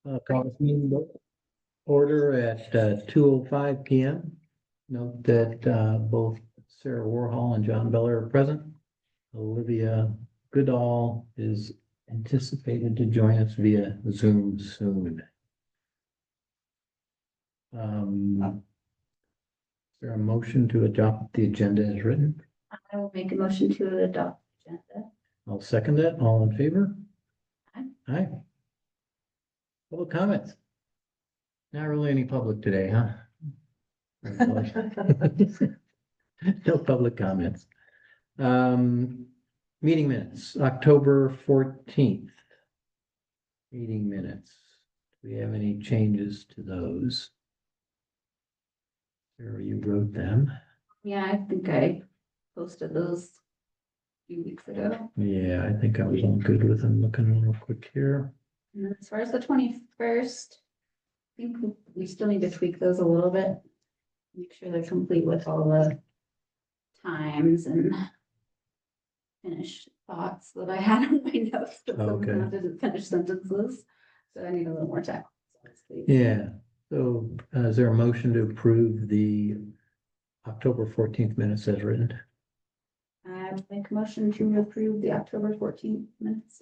Call this meeting to order at 2:05 p.m. Note that both Sarah Warhol and John Beller are present. Olivia Goodall is anticipated to join us via Zoom soon. Is there a motion to adopt the agenda as written? I will make a motion to adopt the agenda. I'll second it. All in favor? Aye. Aye. Public comments? Not really any public today, huh? No public comments. Meeting minutes, October 14th. Meeting minutes. Do we have any changes to those? Sarah, you wrote them. Yeah, I think I posted those a few weeks ago. Yeah, I think I was all good with them. Looking real quick here. And then as far as the 21st, I think we still need to tweak those a little bit. Make sure they're complete with all the times and finish thoughts that I had on my notes. But Okay. sometimes I didn't finish sentences, so I need a little more time. Yeah, so is there a motion to approve the October 14th minutes as written? I would make a motion to approve the October 14th minutes.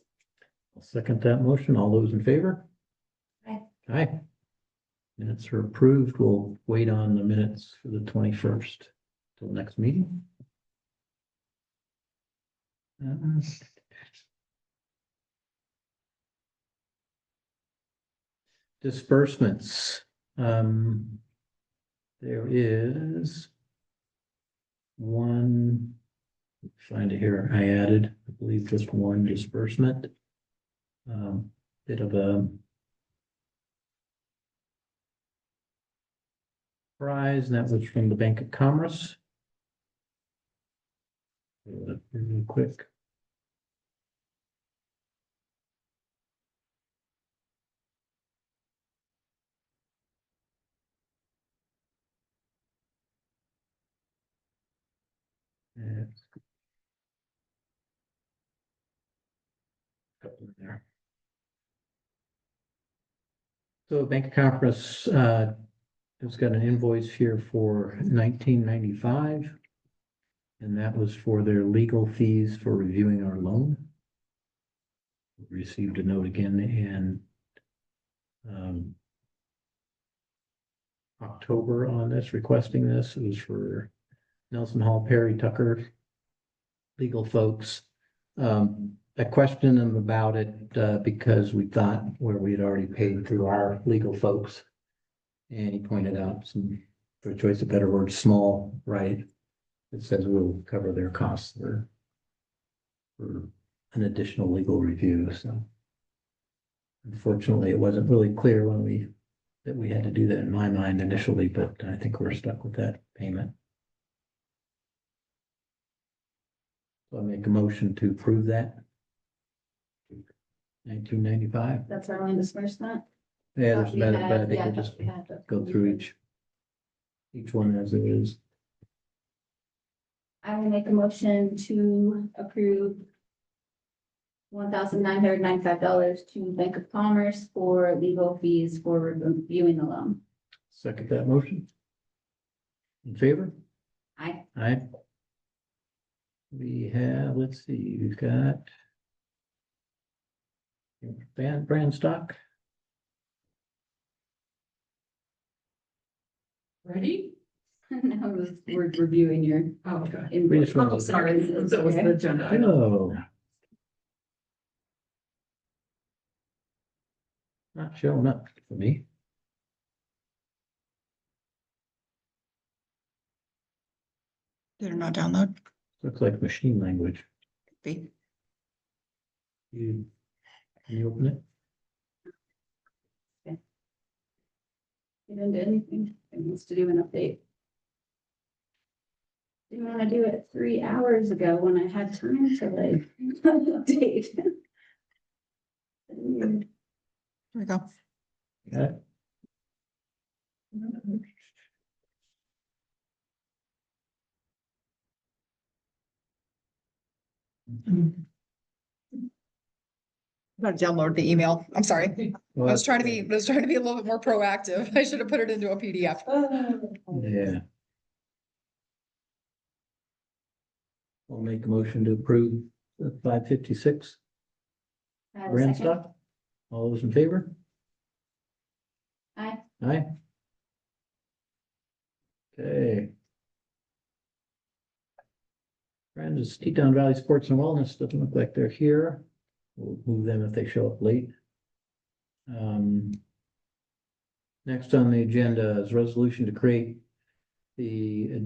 I'll second that motion. All those in favor? Aye. Aye. Minutes are approved. We'll wait on the minutes for the 21st till next meeting. Disbursements. There is one, find it here, I added, I believe just one disbursement. Bit of a prize, and that was from the Bank of Commerce. Real quick. Yeah. Couple in there. So Bank of Commerce has got an invoice here for 1995. And that was for their legal fees for reviewing our loan. We received a note again in October on this, requesting this. It was for Nelson Hall, Perry, Tucker, legal folks. I questioned them about it because we thought where we had already paid through our legal folks. And he pointed out some, for choice of better word, small, right? It says we'll cover their costs for an additional legal review, so. Unfortunately, it wasn't really clear when that we had to do that in my mind initially, but I think we're stuck with that payment. So I make a motion to approve that. 1995. That's our only disbursement. Yeah, there's We better, had- but I think yeah, we'll just we had to- go through each one as it is. I will make a motion to approve $1,995 to Bank of Commerce for legal fees for reviewing the loan. Second that motion. In favor? Aye. Aye. We have, let's see, we've got brand stock. Ready? Now we're reviewing your. Oh, okay. We invoice. just want Oh, sorry, that was the agenda. item. Oh. Not showing up for me. Did it not download? Looks like machine language. Be. Can you open it? It didn't do anything. It wants to do an update. Didn't want to do it 3 hours ago when I had time to like update. Weird. Here we go. Got it? Gotta download the email. I'm sorry. I Well, was trying to be a little bit more proactive. I should have put it into a PDF. Yeah. I'll make a motion to approve the 556 brand Second. stock. All those in favor? Aye. Aye. Okay. Friends, Teton Valley Sports and Wellness doesn't look like they're here. We'll move them if they show up late. Next on the agenda is resolution to create the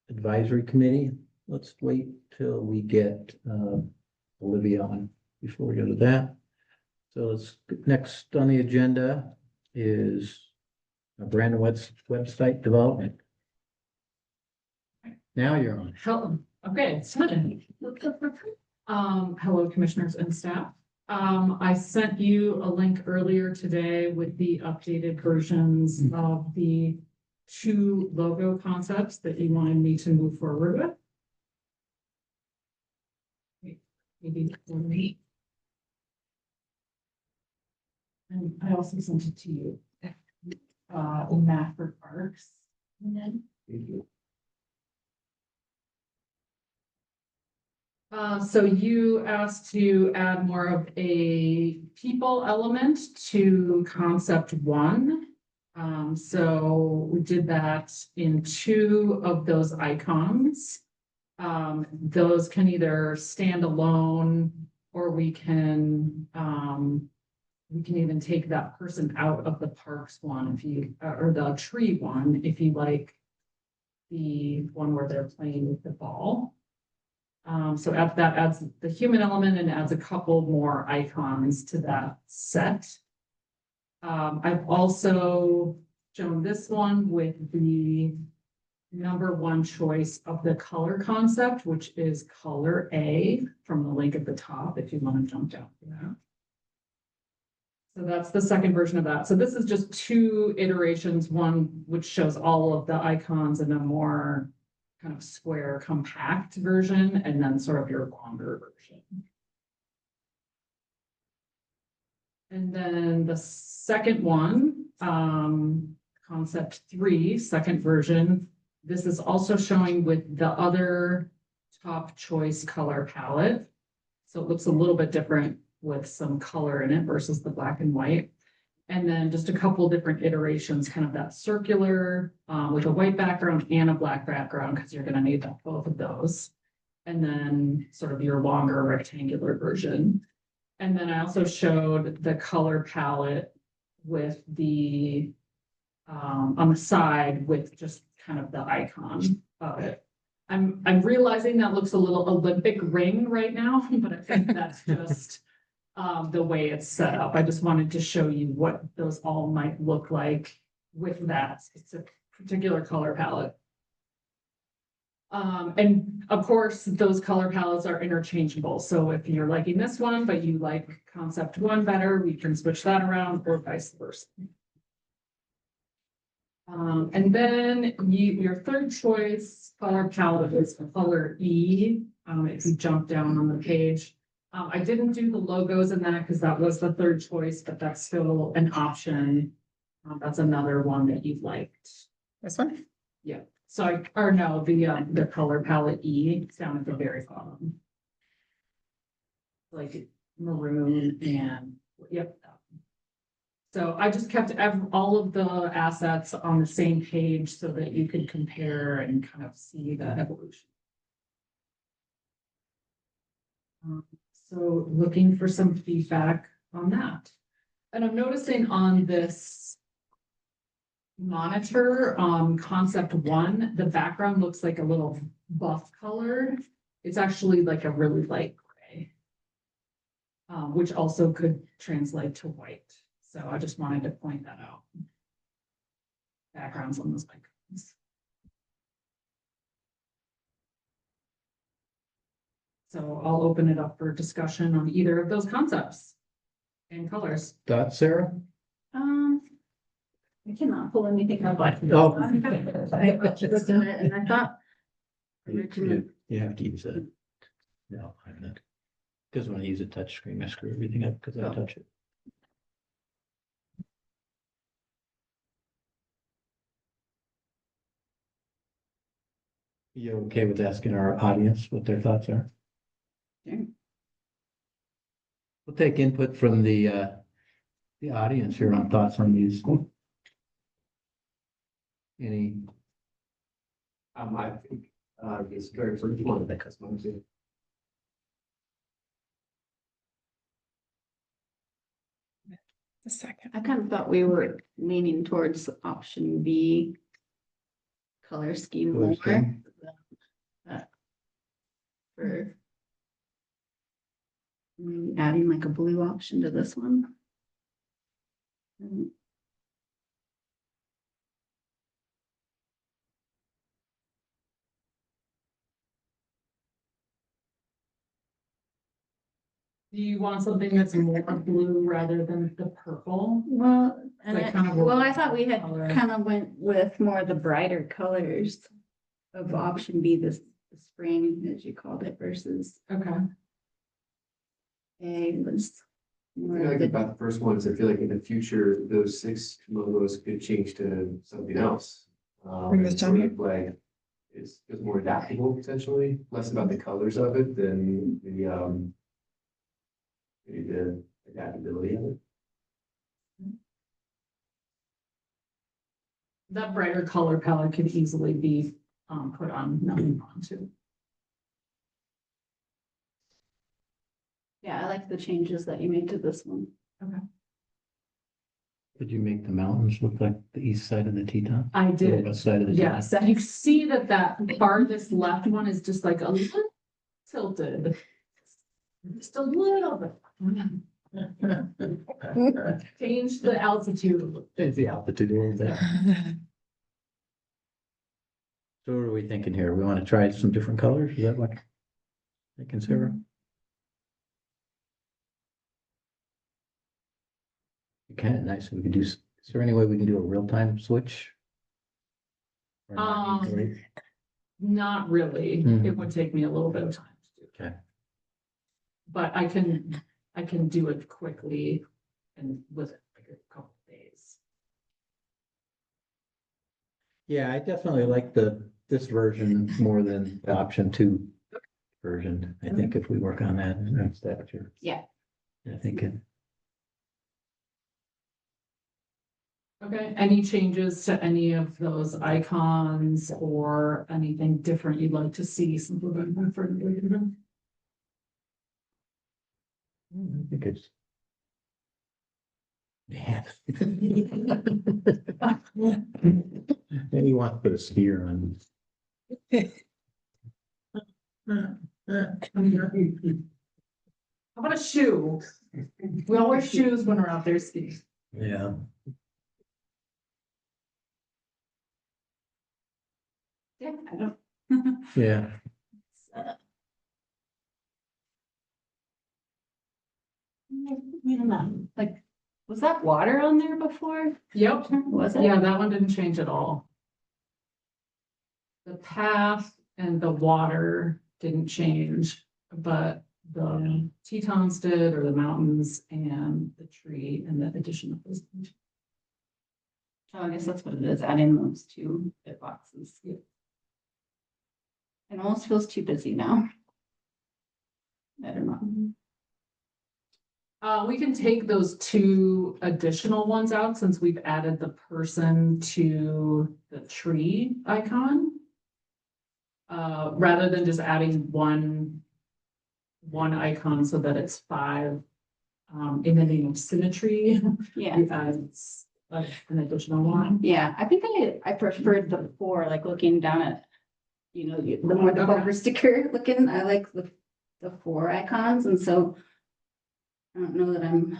advisory committee. Let's wait till we get Olivia on before we go to that. So next on the agenda is a Brandon website development. Now you're on. Hello, okay, it's fun. Hello, commissioners and staff. I sent you a link earlier today with the updated versions of the 2 logo concepts that you wanted me to move forward with. Maybe for me. And I also sent it to you. In math for parks. So you asked to add more of a people element to concept 1. So we did that in 2 of those icons. Those can either stand alone or we can even take that person out of the parks one if you, or the tree one, if you like the one where they're playing with the ball. So that adds the human element and adds a couple more icons to that set. I've also shown this one with the number 1 choice of the color concept, which is color A from the link at the top, if you want to jump down for that. So that's the second version of that. So this is just 2 iterations, one which shows all of the icons in a more kind of square compact version, and then sort of your longer version. And then the second one, concept 3, second version, this is also showing with the other top choice color palette. So it looks a little bit different with some color in it versus the black and white. And then just a couple different iterations, kind of that circular with a white background and a black background, because you're going to need both of those. And then sort of your longer rectangular version. And then I also showed the color palette with the on the side with just kind of the icon of it. I'm realizing that looks a little Olympic ring right now, but I think that's just the way it's set up. I just wanted to show you what those all might look like with that specific particular color palette. And of course, those color palettes are interchangeable. So if you're liking this one, but you like concept 1 better, we can switch that around or vice versa. And then your third choice color palette is color E. If you jump down on the page. I didn't do the logos in that because that was the third choice, but that's still an option. That's another one that you've liked. This one? Yeah. So the color palette E, it's down at the very bottom. Like maroon and, yep. So I just kept all of the assets on the same page so that you could compare and kind of see the evolution. So looking for some feedback on that. And I'm noticing on this monitor, concept 1, the background looks like a little buff colored. It's actually like a really light gray, which also could translate to white. So I just wanted to point that out. Backgrounds on those icons. So I'll open it up for discussion on either of those concepts and colors. Thoughts, Sarah? I cannot pull anything up. Oh. I looked at it and I thought. You have to use it. No, I'm not. Because when I use a touch screen, I screw everything up because I Oh. touch it. You okay with asking our audience what their thoughts are? Sure. We'll take input from the audience here on thoughts on these. Any, I think, it's very first one that customers do. A second. I kind of thought we were leaning towards option B. Color scheme Color more. scheme. For. Adding like a blue option to this one. Do you want something that's more blue rather than the purple? Well, and Like I, kind of well, I thought we had color. kind of went with more of the brighter colors of option B, this the spring, as you called it, versus Okay, A was. I more feel of like the- about the first ones, I feel like in the future, those 6 logos could change to something else. Bring this down here. Like, it's more adaptable potentially, less about the colors of it than the, maybe the adaptability of it. that brighter color palette could easily be put on nothing on too. Yeah, I like the changes that you made to this one. did you make the mountains look like the east side of the Teton? I Or did. west side of the Teton? Yes, and you see that farthest left one is just like a little tilted. Just a little bit. Change the altitude. It's the altitude a little bit. So what are we thinking here? We want to try some different colors? Is that what I consider? Kind of nice. We could do, is there any way we can do a real-time switch? Or not need to wait? Not really. Mhm. It would take me a little bit of time to do. Okay. But I can do it quickly and with like a couple of days. Yeah, I definitely like this version more than the option 2 version. I think if we work on that, that's that. Yeah. I think it, Okay, any changes to any of those icons or anything different you'd like to see since we're going for it? I think it's. Yeah. And you want to put a skier on. How about a shoe? We all wear shoes when we're out there skiing. Yeah. Yeah, I don't. Yeah. Like, was that water on there before? Yep, Was it? yeah, that one didn't change at all. The path and the water didn't change, but the Tetons did, or the mountains and the tree and the addition of those. Oh, I guess that's what it is, adding those 2 bit boxes. Yep. It almost feels too busy now. I don't know. We can take those 2 additional ones out since we've added the person to the tree icon. Rather than just adding one icon so that it's 5, in the name of symmetry, Yeah, we add an additional one. yeah, I think I preferred the 4, like looking down at, the more the Okay. bumper sticker looking, I like the 4 icons, and so I don't know that I'm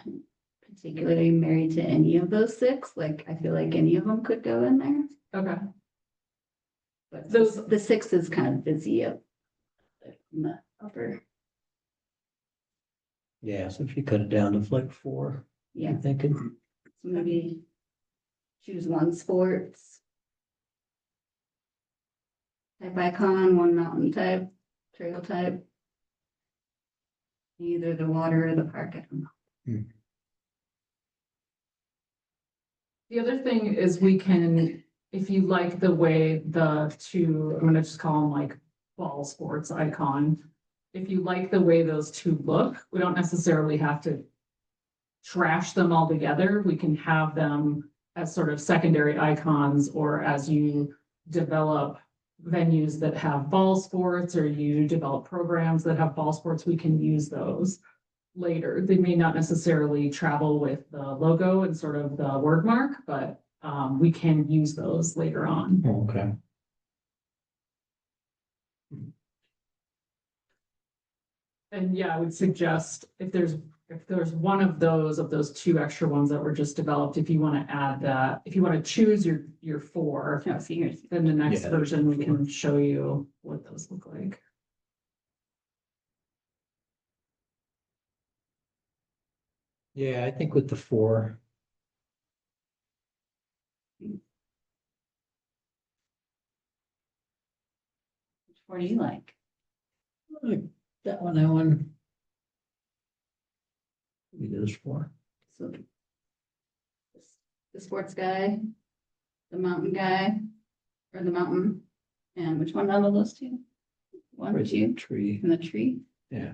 particularly married to any of those 6, like, I feel like any of them could go in there, Okay, but Those- the 6 is kind of busy up in the upper, Yeah, so if you cut it down to like 4, yeah, I'm thinking. so maybe choose 1 sports type icon, 1 mountain type, trail type. Either the water or the park, I don't know. The other thing is we can, if you like the way the two, I'm gonna just call them like ball sports icon. If you like the way those two look, we don't necessarily have to trash them all together. We can have them as sort of secondary icons, or as you develop venues that have ball sports, or you develop programs that have ball sports, we can use those later. They may not necessarily travel with the logo and sort of the word mark, but we can use those later on. Okay. And yeah, I would suggest if there's one of those two extra ones that were just developed, if you want to add that, if you want to choose your four, No, see, here's, then the next Yeah. version, we can show you what those look like. Yeah, I think with the four, which one do you like? like that one. Maybe those four. So the sports guy, the mountain guy, or the mountain, and which one out of those two? One, Where's the two, tree? and the tree, Yeah,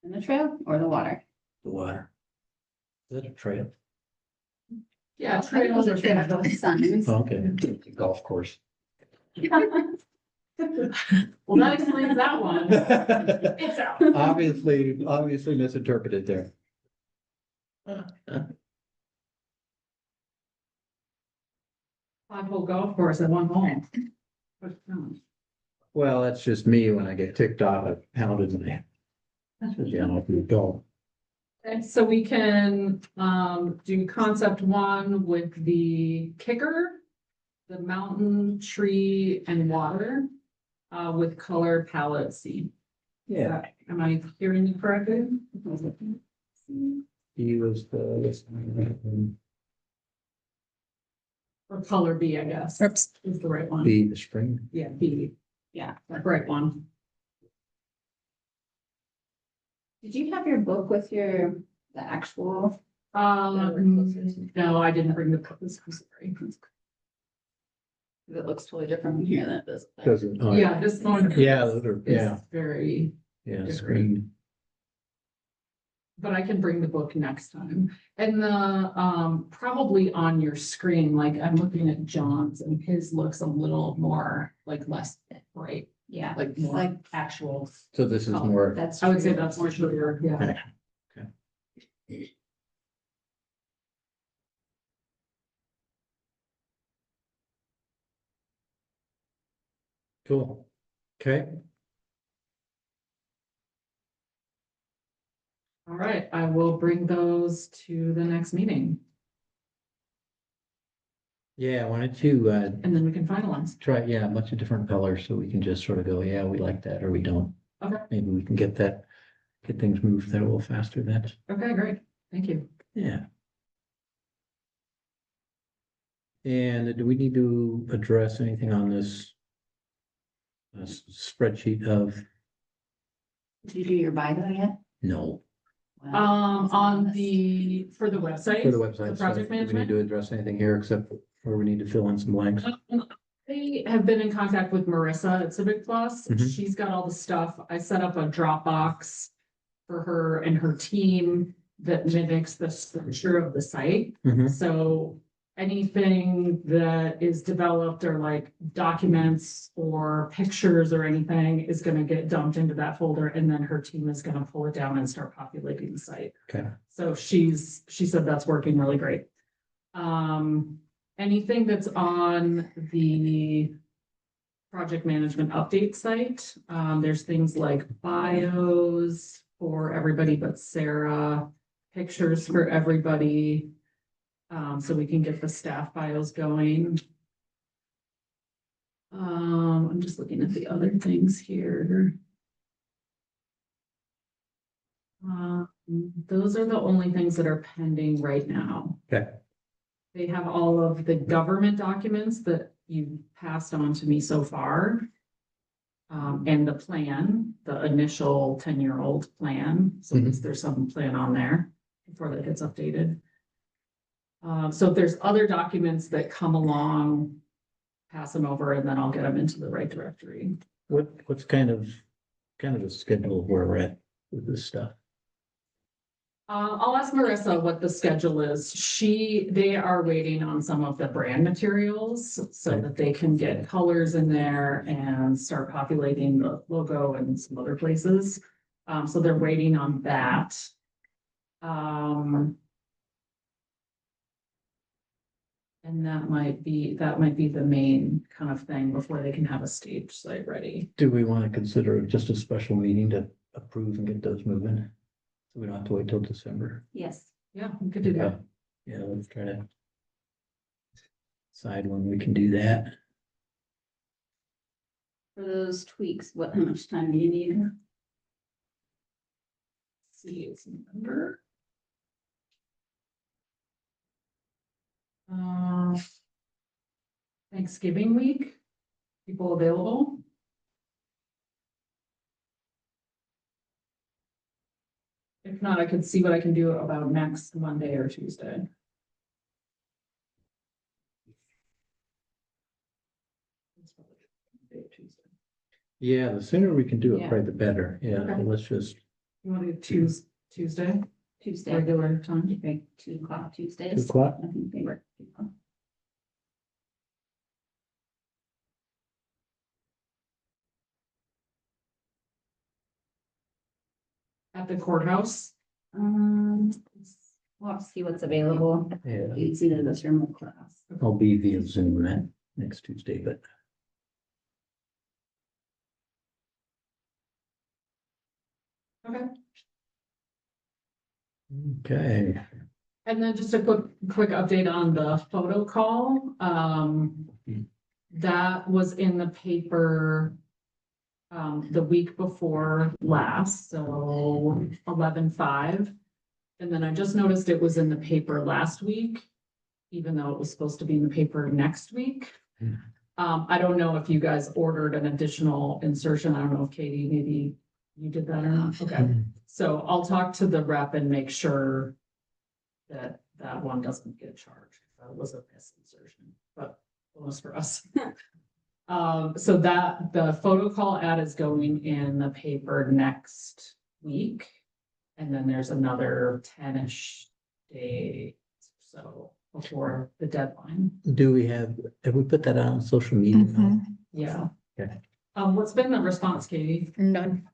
and the trail, or the water? the water. Is that a trail? Yeah, Trails are trail, those signs. Okay, golf course. Well, that explains that one. It's out. Obviously misinterpreted there. Five-hole golf course at one hole. But, no. Well, that's just me when I get ticked off, I pounded my. Yeah, I'll do golf. Okay, so we can do concept one with the kicker, the mountain, tree, and water with color palette C. Yeah, Am I hearing you correctly? he was the. Or color B, I guess, Oops. is the right one. The spring. Yeah, B. Yeah, the right one. Did you have your book with the actual? No, I didn't bring the purpose. I'm sorry. It looks totally different from here than it does. Doesn't. oh, Yeah, this one. Yeah, those are, yeah, Is very, yeah, screen. but I can bring the book next time. And the, probably on your screen, like I'm looking at John's and his looks a little more, like less bright, Yeah, like it's more like, actual. So this is more, that's. I would say true. that's more sugar, yeah. cool. Okay, All right, I will bring those to the next meeting yeah, I wanted to and then we can finalize. try, yeah, a bunch of different colors, so we can just sort of go, yeah, we like that, or we don't. Okay. Maybe we can get things moved there a little faster then. Okay, great. Thank you. Yeah. And do we need to address anything on this spreadsheet of, Did you do your bio yet? no, Well, it's on On this. for the website. for the website? The so project do we need management. to address anything here except where we need to fill in some blanks? They have been in contact with Marissa at Civic Plus. Mhm. She's got all the stuff. I set up a Dropbox for her and her team that mimics the structure of the site. Mhm. So anything that is developed or like documents or pictures or anything is gonna get dumped into that folder, and then her team is gonna pull it down and start populating the site. Okay, So she said that's working really great. Anything that's on the project management update site, there's things like bios for everybody but Sarah, pictures for everybody. So we can get the staff bios going. I'm just looking at the other things here. Those are the only things that are pending right now. okay, They have all of the government documents that you passed on to me so far. And the plan. the initial 10-year-old plan. So at least there's some plan on there before that gets updated. So if there's other documents that come along, pass them over and then I'll get them into the right directory. What's kind of a schedule where we're at with this stuff? I'll ask Marissa what the schedule is. They are waiting on some of the brand materials so that they can get colors in there and start populating the logo and some other places. So they're waiting on that. And that might be the main kind of thing before they can have a stage site ready. Do we want to consider just a special meeting to approve and get those moving? So we don't have to wait till December. Yes. Yeah, we could do that. Yeah, let's try to decide when we can do that. For those tweaks, how much time do you need? See, it's November. Thanksgiving week, people available? If not, I could see what I can do about next Monday or Tuesday. Yeah, the sooner we can do it, Yeah. probably the better. Yeah, Okay. let's just You want to do Tuesday, Tuesday, regular time? okay, 2:00 Tuesdays. 2:00. I think they work. 2:00. At the courthouse? We'll have to see what's available. Yeah, It's either this room or class. I'll be via Zoom that next Tuesday, but. Okay. Okay. And then just a quick update on the photo call. That was in the paper the week before last, so 11/5. And then I just noticed it was in the paper last week, even though it was supposed to be in the paper next week. I don't know if you guys ordered an additional insertion. I don't know if Katie, maybe you did that or not. Okay, so I'll talk to the rep and make sure that one doesn't get charged. That was a misinsertion, but bonus for us. So that the photo call ad is going in the paper next week. And then there's another 10-ish days or so before the deadline. Have we put that out on social media? now? Yeah. Okay. What's been the response, Katie? None.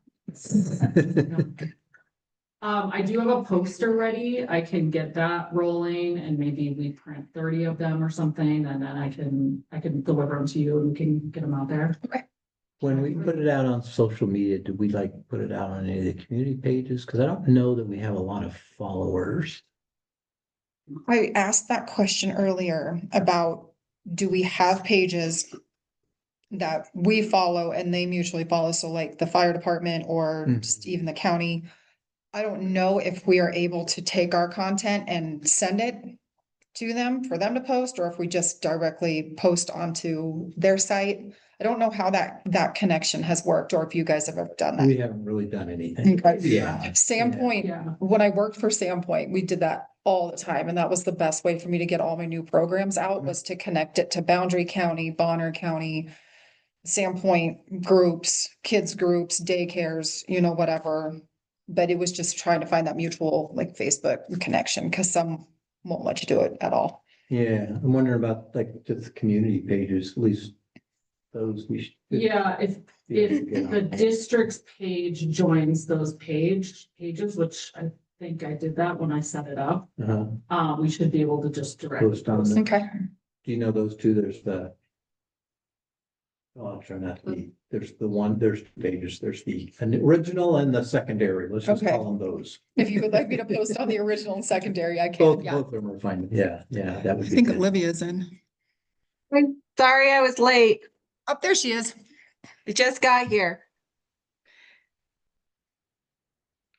I do have a poster ready. I can get that rolling and maybe we print 30 of them or something, and then I can deliver them to you and we can get them out there. When we put it out on social media, do we put it out on any of the community pages? Because I don't know that we have a lot of followers. I asked that question earlier about, do we have pages that we follow and they mutually follow? So like the fire department or just even the county. I don't know if we are able to take our content and send it to them for them to post, or if we just directly post onto their site. I don't know how that connection has worked, or if you guys have ever done We that. haven't really done anything. Okay. Yeah. Sandpoint, Yeah. when I worked for Sandpoint, we did that all the time, and that was the best way for me to get all my new programs out, was to connect it to Boundary County, Bonner County, Sandpoint groups, kids groups, daycares, whatever. But it was just trying to find that mutual Facebook connection, because some won't let you do it at all. Yeah, I'm wondering about just community pages, at least those we should. Yeah, if the district's page joins those pages, which I think I did that when I set it up, we should be able to just direct Post on post. them. Okay. Do you know those two? There's the. Oh, I'm trying not to be, there's two pages, there's the original and the secondary, let's just Okay. call them those. If you would like me to post on the original and secondary, I can, Both yeah. of them are fine, yeah, that I would be think good. Olivia's in. Sorry, I was late. Oh, there she is. I just got here.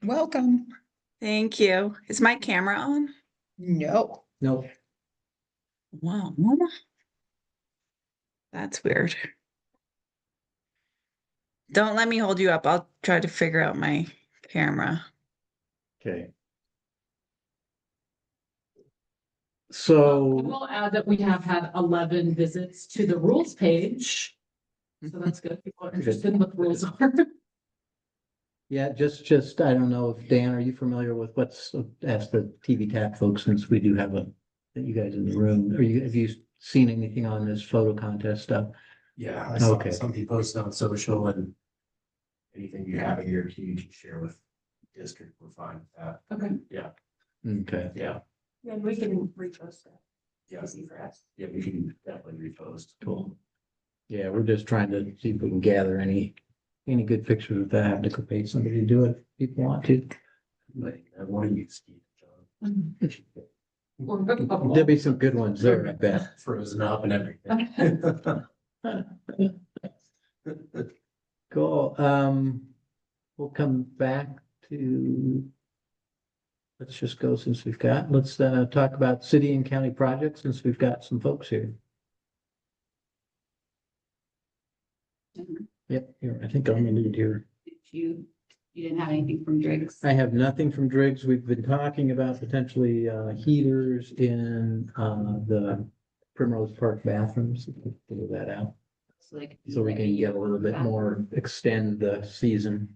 Welcome. Thank you. Is my camera on? No. No, Wow. That's weird. Don't let me hold you up. I'll try to figure out my camera. Okay. I So, will add that we have had 11 visits to the rules page. So that's good. People are interested in what the rules are. yeah, I don't know if Dan, are you familiar with ask the TV tap folks, since we do have you guys in the room, have you seen anything on this photo contest stuff? Yeah, I saw Okay. somebody posted on social, and anything you have here, you can share with district, we're fine with that. Okay. Okay, Yeah, Yeah, we can repost that. yeah, Easy for us. yeah, we can definitely repost. cool. Yeah, we're just trying to see if we can gather any good pictures of that, have to go pay somebody to do it, if people want to. Like, I want to use Steve, John. Or a couple. There'll be some good ones there, I bet. Frozen up and everything. Cool, we'll come back to. Let's just go since let's talk about city and county projects since we've got some folks here. Yep, here, I think I'm gonna lead here. You didn't have anything from Driggs? I have nothing from Driggs. We've been talking about potentially heaters in the Primrose Park bathrooms. Figure that out. So we can get a little bit more, extend the season.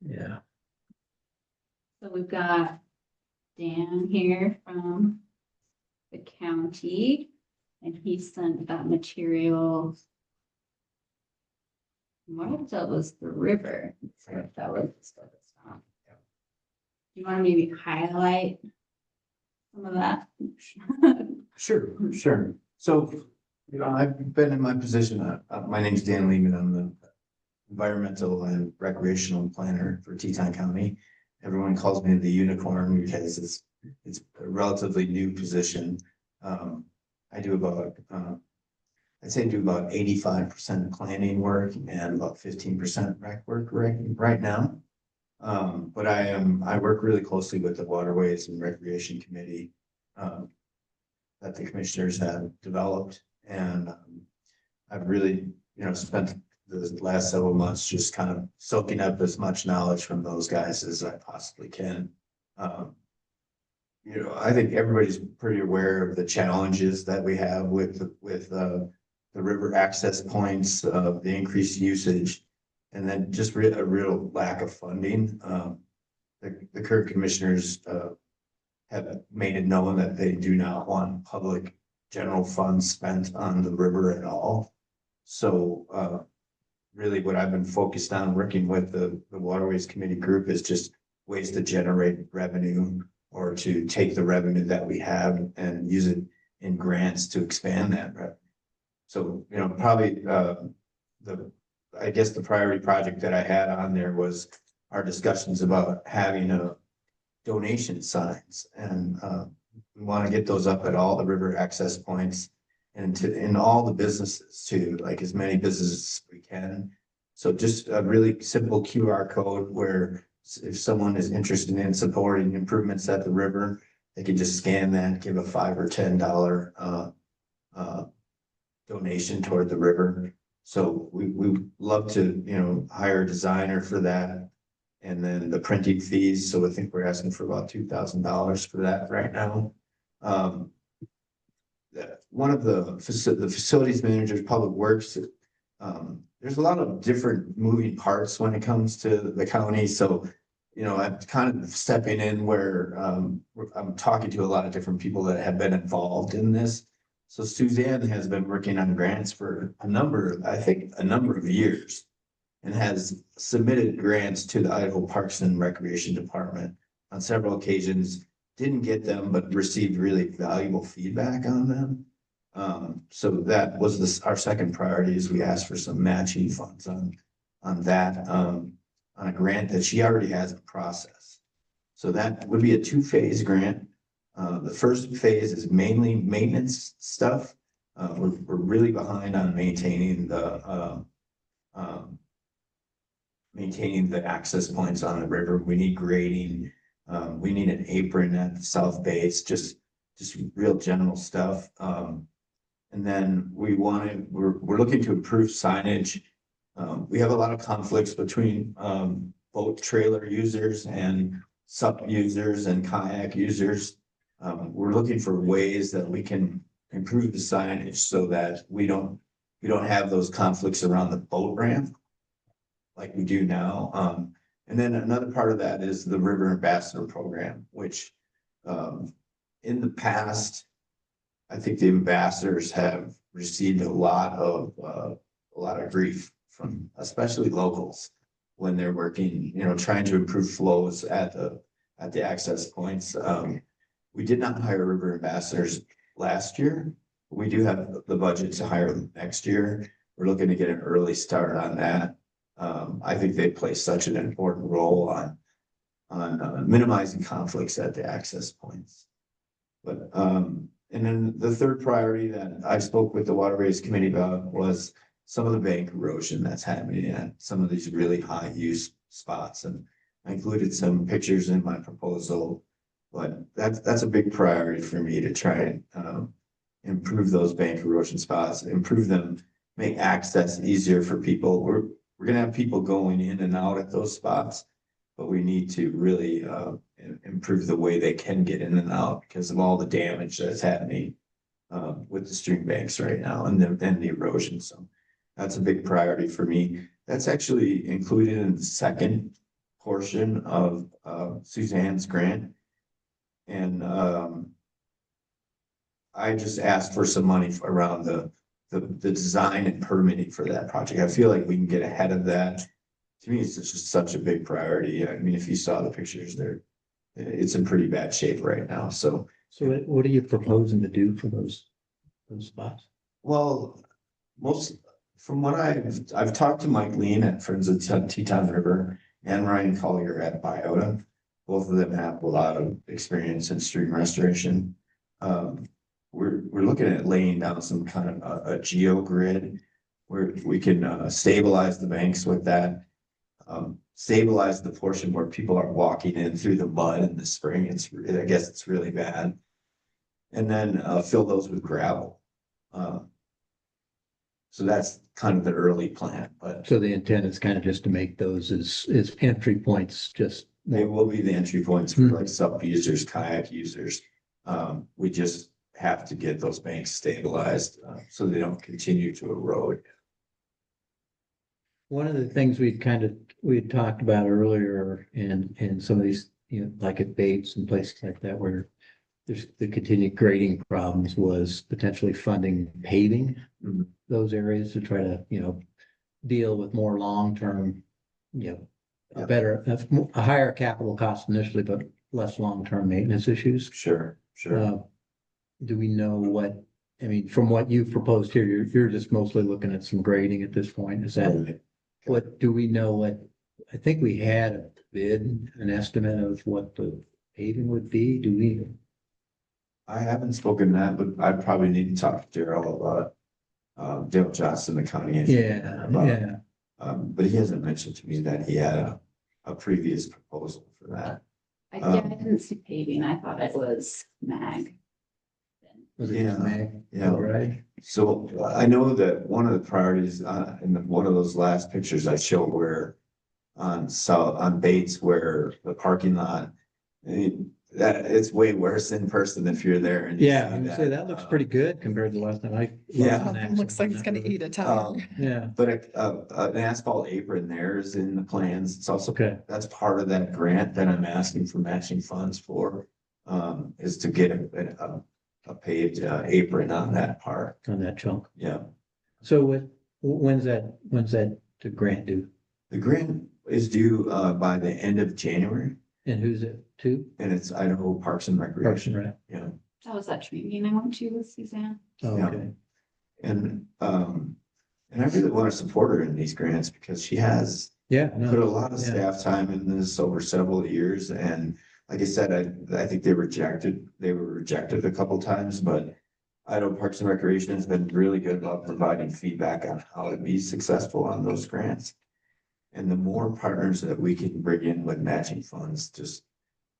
Yeah. So we've got Dan here from the county, and he sent that material. What if that was the river? Or if that was the stuff that's not. You want to maybe highlight some of that? Sure, sure. So, I've been in my position, my name's Dan Lehman, I'm the environmental and recreational planner for Teton County. Everyone calls me the unicorn because it's a relatively new position. I do about, I'd say I do about 85% planning work and about 15% rec work right now. But I work really closely with the Waterways and Recreation Committee that the commissioners have developed. And I've really, spent the last several months just kind of soaking up as much knowledge from those guys as I possibly can. I think everybody's pretty aware of the challenges that we have with the river access points, the increased usage, and then just a real lack of funding. The current commissioners have made it known that they do not want public general funds spent on the river at all. So really what I've been focused on working with the Waterways Committee group is just ways to generate revenue or to take the revenue that we have and use it in grants to expand that revenue. So, probably I guess the priority project that I had on there was our discussions about having a donation signs, and we want to get those up at all the river access points and in all the businesses too, like as many businesses as we can. So just a really simple QR code where if someone is interested in supporting improvements at the river, they can just scan that, give a $5 or $10 donation toward the river. So we love to, hire a designer for that. And then the printing fees. So I think we're asking for about $2,000 for that right now. One of the facilities managers, public works, there's a lot of different moving parts when it comes to the county. So, I'm kind of stepping in where I'm talking to a lot of different people that have been involved in this. So Suzanne has been working on grants for a number of years and has submitted grants to the Idaho Parks and Recreation Department on several occasions, didn't get them, but received really valuable feedback on them. So that was our second priority is we asked for some matching funds on that, on a grant that she already has in process. So that would be a 2-phase grant. The first phase is mainly maintenance stuff. We're really behind on maintaining the access points on the river. We need grading. We need an apron at the south base, just real general stuff. And then we're looking to improve signage. We have a lot of conflicts between, boat trailer users and sup users and kayak users. We're looking for ways that we can improve the signage so that we don't have those conflicts around the boat ramp like we do now. And then another part of that is the River Ambassador Program, which, in the past, I think the ambassadors have received a lot of grief from especially locals when they're working, trying to improve flows at the access points. We did not hire river ambassadors last year. We do have the budget to hire them next year. We're looking to get an early start on that. I think they play such an important role on minimizing conflicts at the access points. But and then the third priority that I spoke with the Waterways Committee about was some of the bank erosion that's happening at some of these really high use spots. And I included some pictures in my proposal, but that's a big priority for me to try and improve those bank erosion spots, improve them, make access easier for people. We're gonna have people going in and out at those spots, but we need to really improve the way they can get in and out because of all the damage that's happening with the stream banks right now and the erosion. So that's a big priority for me. That's actually included in the second portion of Suzanne's grant. And I just asked for some money around the design and permitting for that project. I feel like we can get ahead of that. To me, it's just such a big priority. I mean, if you saw the pictures there, it's in pretty bad shape right now. So what are you proposing to do for those spots? well, from what I've talked to Mike Lean at Friends of Teton River and Ryan Collier at Biota. Both of them have a lot of experience in stream restoration. We're looking at laying down some kind of a geo grid where we can stabilize the banks with that. Stabilize the portion where people are walking in through the mud in the spring. I guess it's really bad. And then fill those with gravel. So that's kind of the early plan, but So the intent is kind of just to make those as entry points, just. they will be the entry points for like sub users, kayak users. We just have to get those banks stabilized so they don't continue to erode. One of the things we had talked about earlier in some of these, like at Bates and places like that, where there's the continued grading problems was potentially funding paving Mhm. those areas to try to, deal with more long-term, a higher capital cost initially, but less long-term maintenance issues. Sure. Do we know from what you've proposed here, you're just mostly looking at some grading at this point, is that? Do we know I think we had a bid, an estimate of what the paving would be, do we? I haven't spoken that, but I probably need to talk to Daryl about Dale Johnson, the county engineer. But he hasn't mentioned to me that he had a previous proposal for that. I didn't see paving. I thought it was mag. Was it just May? Yeah. Right. So I know that one of the priorities in one of those last pictures I showed where on Bates where the parking lot, that it's way worse in person if you're there. And Yeah, I would say that looks pretty good compared to the last time Yeah. It looks like it's gonna eat a tire. Yeah, But an asphalt apron there is in the plans. It's also, okay, that's part of that grant that I'm asking for matching funds for, is to get a paved apron on that part. on that chunk. Yeah. So when's that the grant due? The grant is due by the end of January And who's it to? and it's Idaho Parks and Parks Recreation. and Rec. Yeah. That was that training I went to with Suzanne. Oh, Yeah. okay. And I really want to support her in these grants because she has Yeah. put a lot of yeah. staff time in this over several years. And like I said, I think they were rejected a couple times, but Idaho Parks and Recreation has been really good about providing feedback on how to be successful on those grants. And the more partners that we can bring in with matching funds, just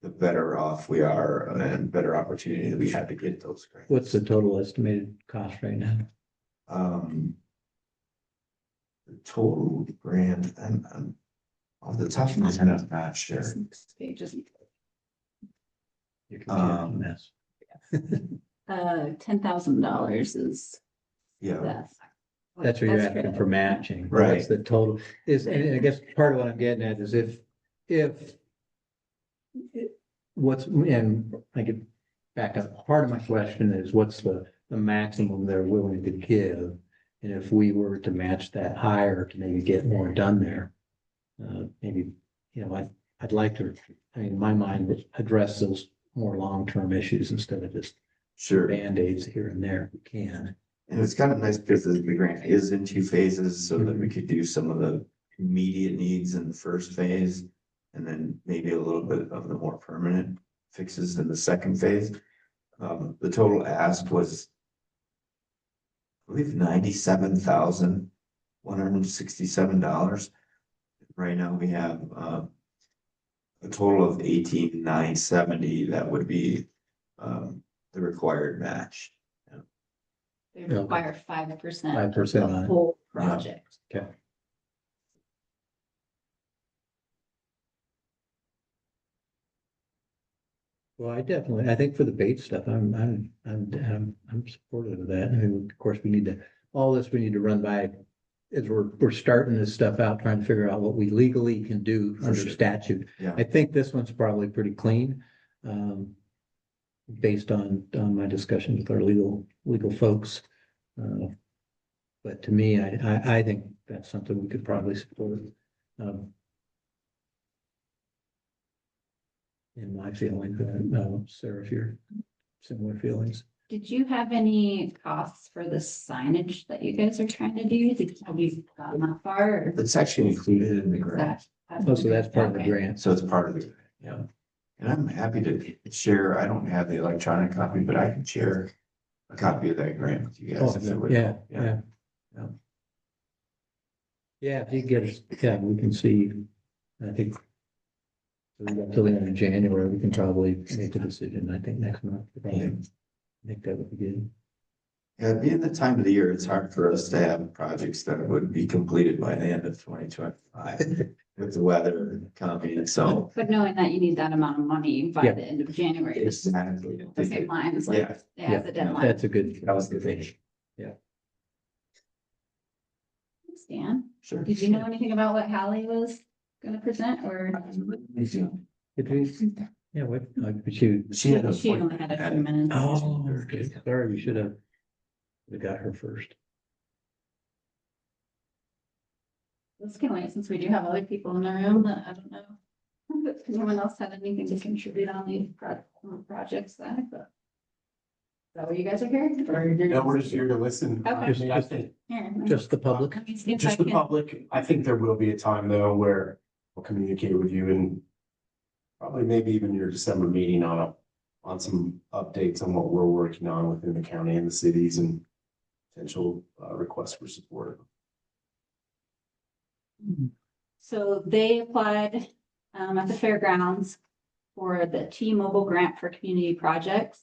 the better off we are and better opportunity that we have to get those grants. What's the total estimated cost right now? The total grant, and off the top of my head, I'm not sure. Pages. Your computer's a mess. $10,000 is Yeah, that. That's what you're asking critical. for matching. Right. What's the total is, and I guess part of what I'm getting at is if what's, and I could back up, part of my question is what's the maximum they're willing to give? And if we were to match that higher to maybe get more done there, maybe, you know, I'd like to, I mean, in my mind, address those more long-term issues instead of just sure. Band-Aids here and there, if we can. And it's kind of nice because the grant is in 2 phases so that we could do some of the immediate needs in the first phase. And then maybe a little bit of the more permanent fixes in the second phase. The total ask was, I believe, $97,167. Right now we have a total of $18,970. That would be the required match. They require 5% of 5% on the it. whole Yeah. project. Okay. Well, I think for the bait stuff, I'm supportive of that. I mean, of course, we need to run by as we're starting this stuff out, trying to figure out what we legally can do For under sure. statute. Yeah. I think this one's probably pretty clean. Based on my discussions with our legal folks. But to me, I think that's something we could probably support. In my feeling, Sarah, if you're similar feelings. Did you have any costs for the signage that you guys are trying to do? Have you gotten that far? Or It's actually included in the is grant. Oh, so that's part of the Okay. grant. So it's part of the grant, yeah. And I'm happy to share, I don't have the electronic copy, but I can share a copy of that grant with you guys. Oh, if it would yeah, help. yeah. Yeah. Yeah, if you get us, yeah, we can see, I think. We got till the end of January, we can probably make a decision, I think, next month. I think that would be good. Yeah, being the time of the year, it's hard for us to have projects that would be completed by the end of 2025 with the weather coming, so. But knowing that you need that amount of money by Yeah. the end of January, just Exactly. the same lines, like, Yeah. yeah, the deadline. That's a good. That was the thing. Thanks, Dan. Sure. Did you know anything about what Hallie was gonna present or? Did we, yeah, what, but you. She had a. She only had a few minutes. Oh, okay, sorry, we should have. We got her first. Let's get away since we do have other people in the room that I don't know. If anyone else had anything to contribute on these projects that, but. Is that what you guys are here? Or you're No, we're just- just here to listen. I Okay. mean, I think, Here, Just the public? let me see if I just the can- public, I think there will be a time though where we'll communicate with you and probably maybe even your December meeting on some updates on what we're working on within the county and the cities and potential requests for support. So they applied at the fairgrounds for the T-Mobile grant for community projects.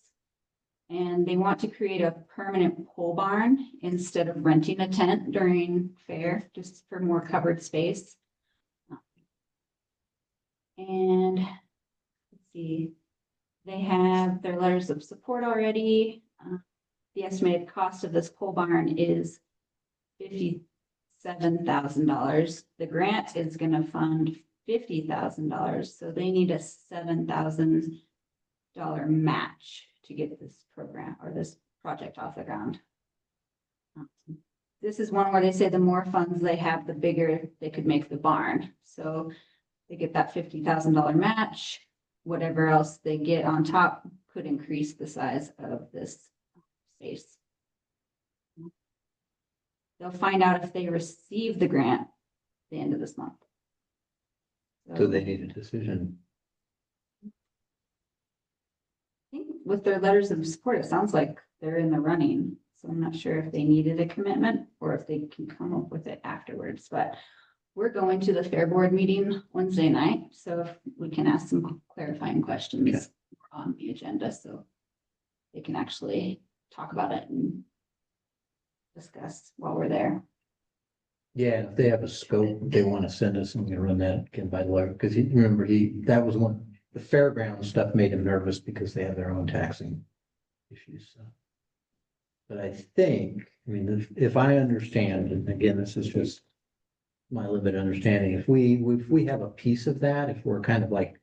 And they want to create a permanent pole barn instead of renting a tent during fair, just for more covered space. And let's see, they have their letters of support already. The estimated cost of this pole barn is $57,000. The grant is gonna fund $50,000, so they need a $7,000 match to get this program or this project off the ground. This is one where they say the more funds they have, the bigger they could make the barn. So they get that $50,000 match. Whatever else they get on top could increase the size of this space. They'll find out if they receive the grant at the end of this month. So they need a decision. I think with their letters of support, it sounds like they're in the running. So I'm not sure if they needed a commitment or if they can come up with it afterwards, but we're going to the Fair Board meeting Wednesday night, so if we can ask some clarifying questions on the agenda, so they can actually talk about it and discuss while we're there. Yeah, if they have a scope, they want to send us, and we run that again by the way, because that was one, the fairground stuff made him nervous because they have their own taxing issues, so. But I think, I mean, if I understand, and again, this is just my limited understanding, if we have a piece of that, if we're kind of like,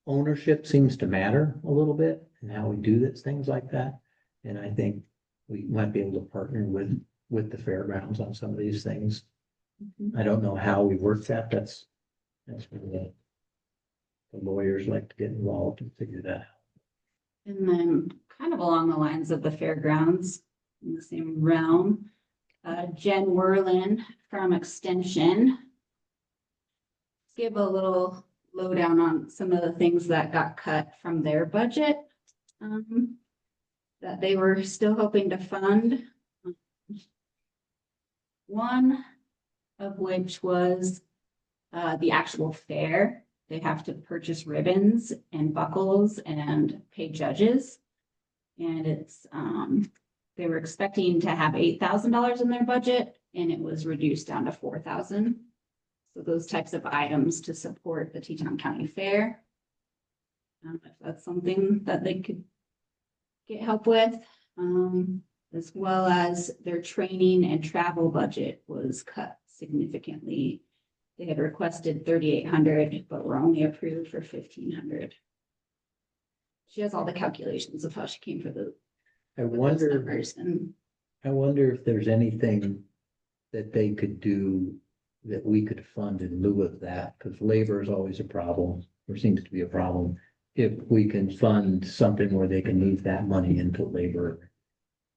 ownership seems to matter a little bit and how we do this, things like that. And I think we might be able to partner with the fairgrounds on some of these things. I don't know how we work that. That's where the lawyers like to get involved and figure that out. And then kind of along the lines of the fairgrounds, in the same realm, Jen Werlin from Extension give a little lowdown on some of the things that got cut from their budget that they were still hoping to fund. One of which was the actual fair. They have to purchase ribbons and buckles and pay judges. And it's, they were expecting to have $8,000 in their budget and it was reduced down to $4,000. So those types of items to support the Teton County Fair. If that's something that they could get help with, as well as their training and travel budget was cut significantly. They had requested 3,800, but were only approved for 1,500. She has all the calculations of how she came for those numbers, and I wonder if there's anything that they could do that we could fund in lieu of that, because labor is always a problem, or seems to be a problem. If we can fund something where they can move that money into labor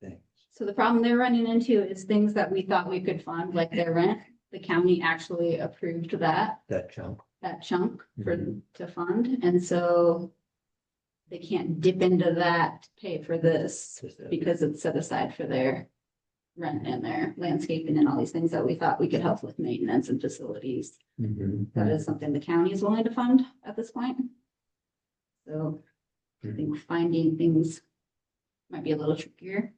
things. so the problem they're running into is things that we thought we could fund, like their rent. The county actually approved that chunk. for to fund, and so they can't dip into that to pay for this because it's set aside for their rent and their landscaping and all these things that we thought we could help with maintenance and facilities. That is something the county is willing to fund at this point. So I think finding things might be a little trickier.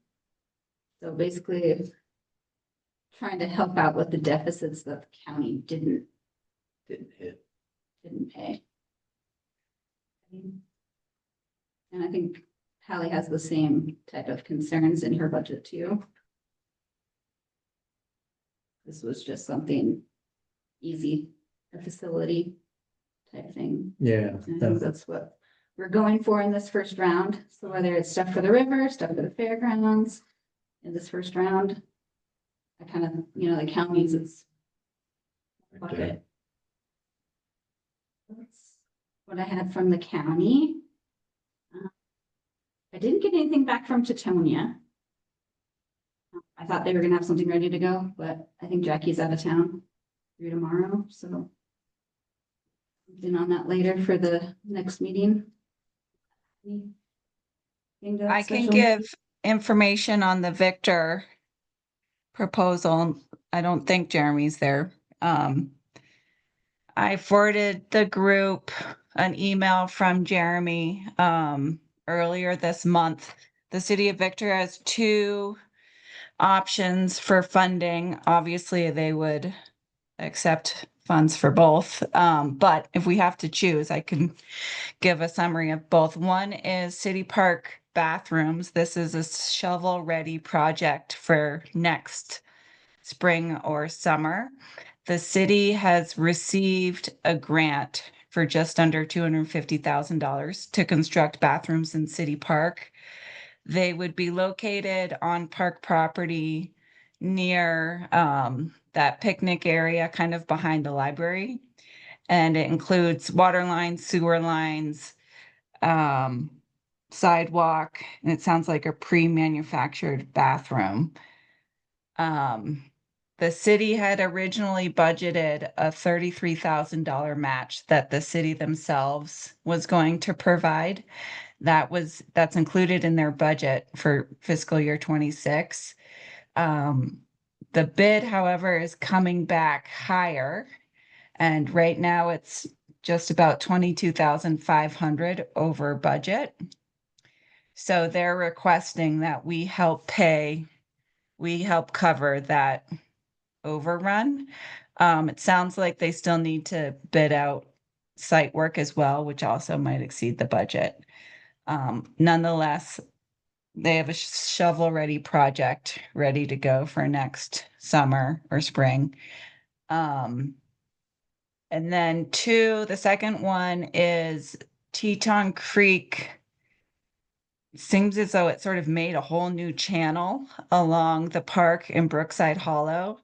So basically, trying to help out with the deficits that the county didn't pay. And I think Hallie has the same type of concerns in her budget too. This was just something easy, a facility type thing. Yeah. I think that's what we're going for in this first round. So whether it's stuff for the river, stuff for the fairgrounds, in this first round, I kind of, the counties is bucket. That's what I had from the county. I didn't get anything back from Tetonia. I thought they were gonna have something ready to go, but I think Jackie's out of town through tomorrow, so. Something on that later for the next meeting. I can give information on the Victor proposal. I don't think Jeremy's there. I forwarded the group an email from Jeremy earlier this month. The city of Victor has two options for funding. Obviously, they would accept funds for both. But if we have to choose, I can give a summary of both. One is City Park bathrooms. This is a shovel-ready project for next spring or summer. The city has received a grant for just under $250,000 to construct bathrooms in City Park. They would be located on park property near that picnic area, kind of behind the library. And it includes water lines, sewer lines, sidewalk, and it sounds like a pre-manufactured bathroom. The city had originally budgeted a $33,000 match that the city themselves was going to provide. That's included in their budget for fiscal year 26. The bid, however, is coming back higher And right now it's just about 22,500 over budget. So they're requesting that we help cover that overrun. It sounds like they still need to bid out site work as well, which also might exceed the budget. Nonetheless, they have a shovel-ready project ready to go for next summer or spring. And then the second one is Teton Creek. Seems as though it sort of made a whole new channel along the park in Brookside Hollow.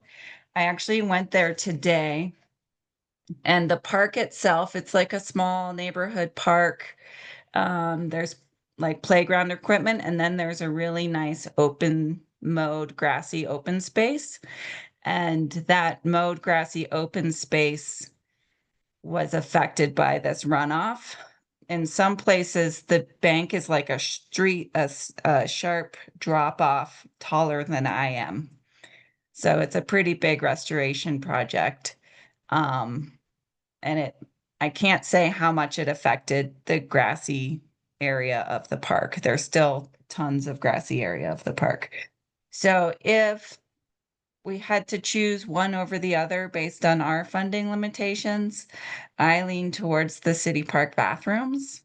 I actually went there today, and the park itself, it's like a small neighborhood park. There's like playground equipment, and then there's a really nice open mowed grassy open space. And that mowed grassy open space was affected by this runoff. In some places, the bank is like a sharp drop off taller than I am. So it's a pretty big restoration project. And I can't say how much it affected the grassy area of the park. There's still tons of grassy area of the park. So if we had to choose one over the other based on our funding limitations, I lean towards the city park bathrooms.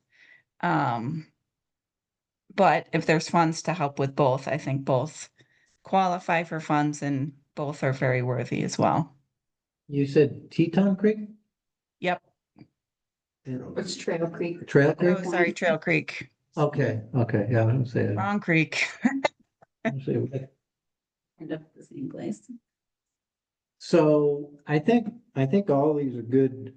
But if there's funds to help with both, I think both qualify for funds and both are very worthy as well. You said Teton Creek? Yep. It's Trail Creek. Trail Creek? Oh, sorry, Trail Creek. Okay, yeah, I was gonna say. Wrong creek. End up at the same place. So I think all these are good.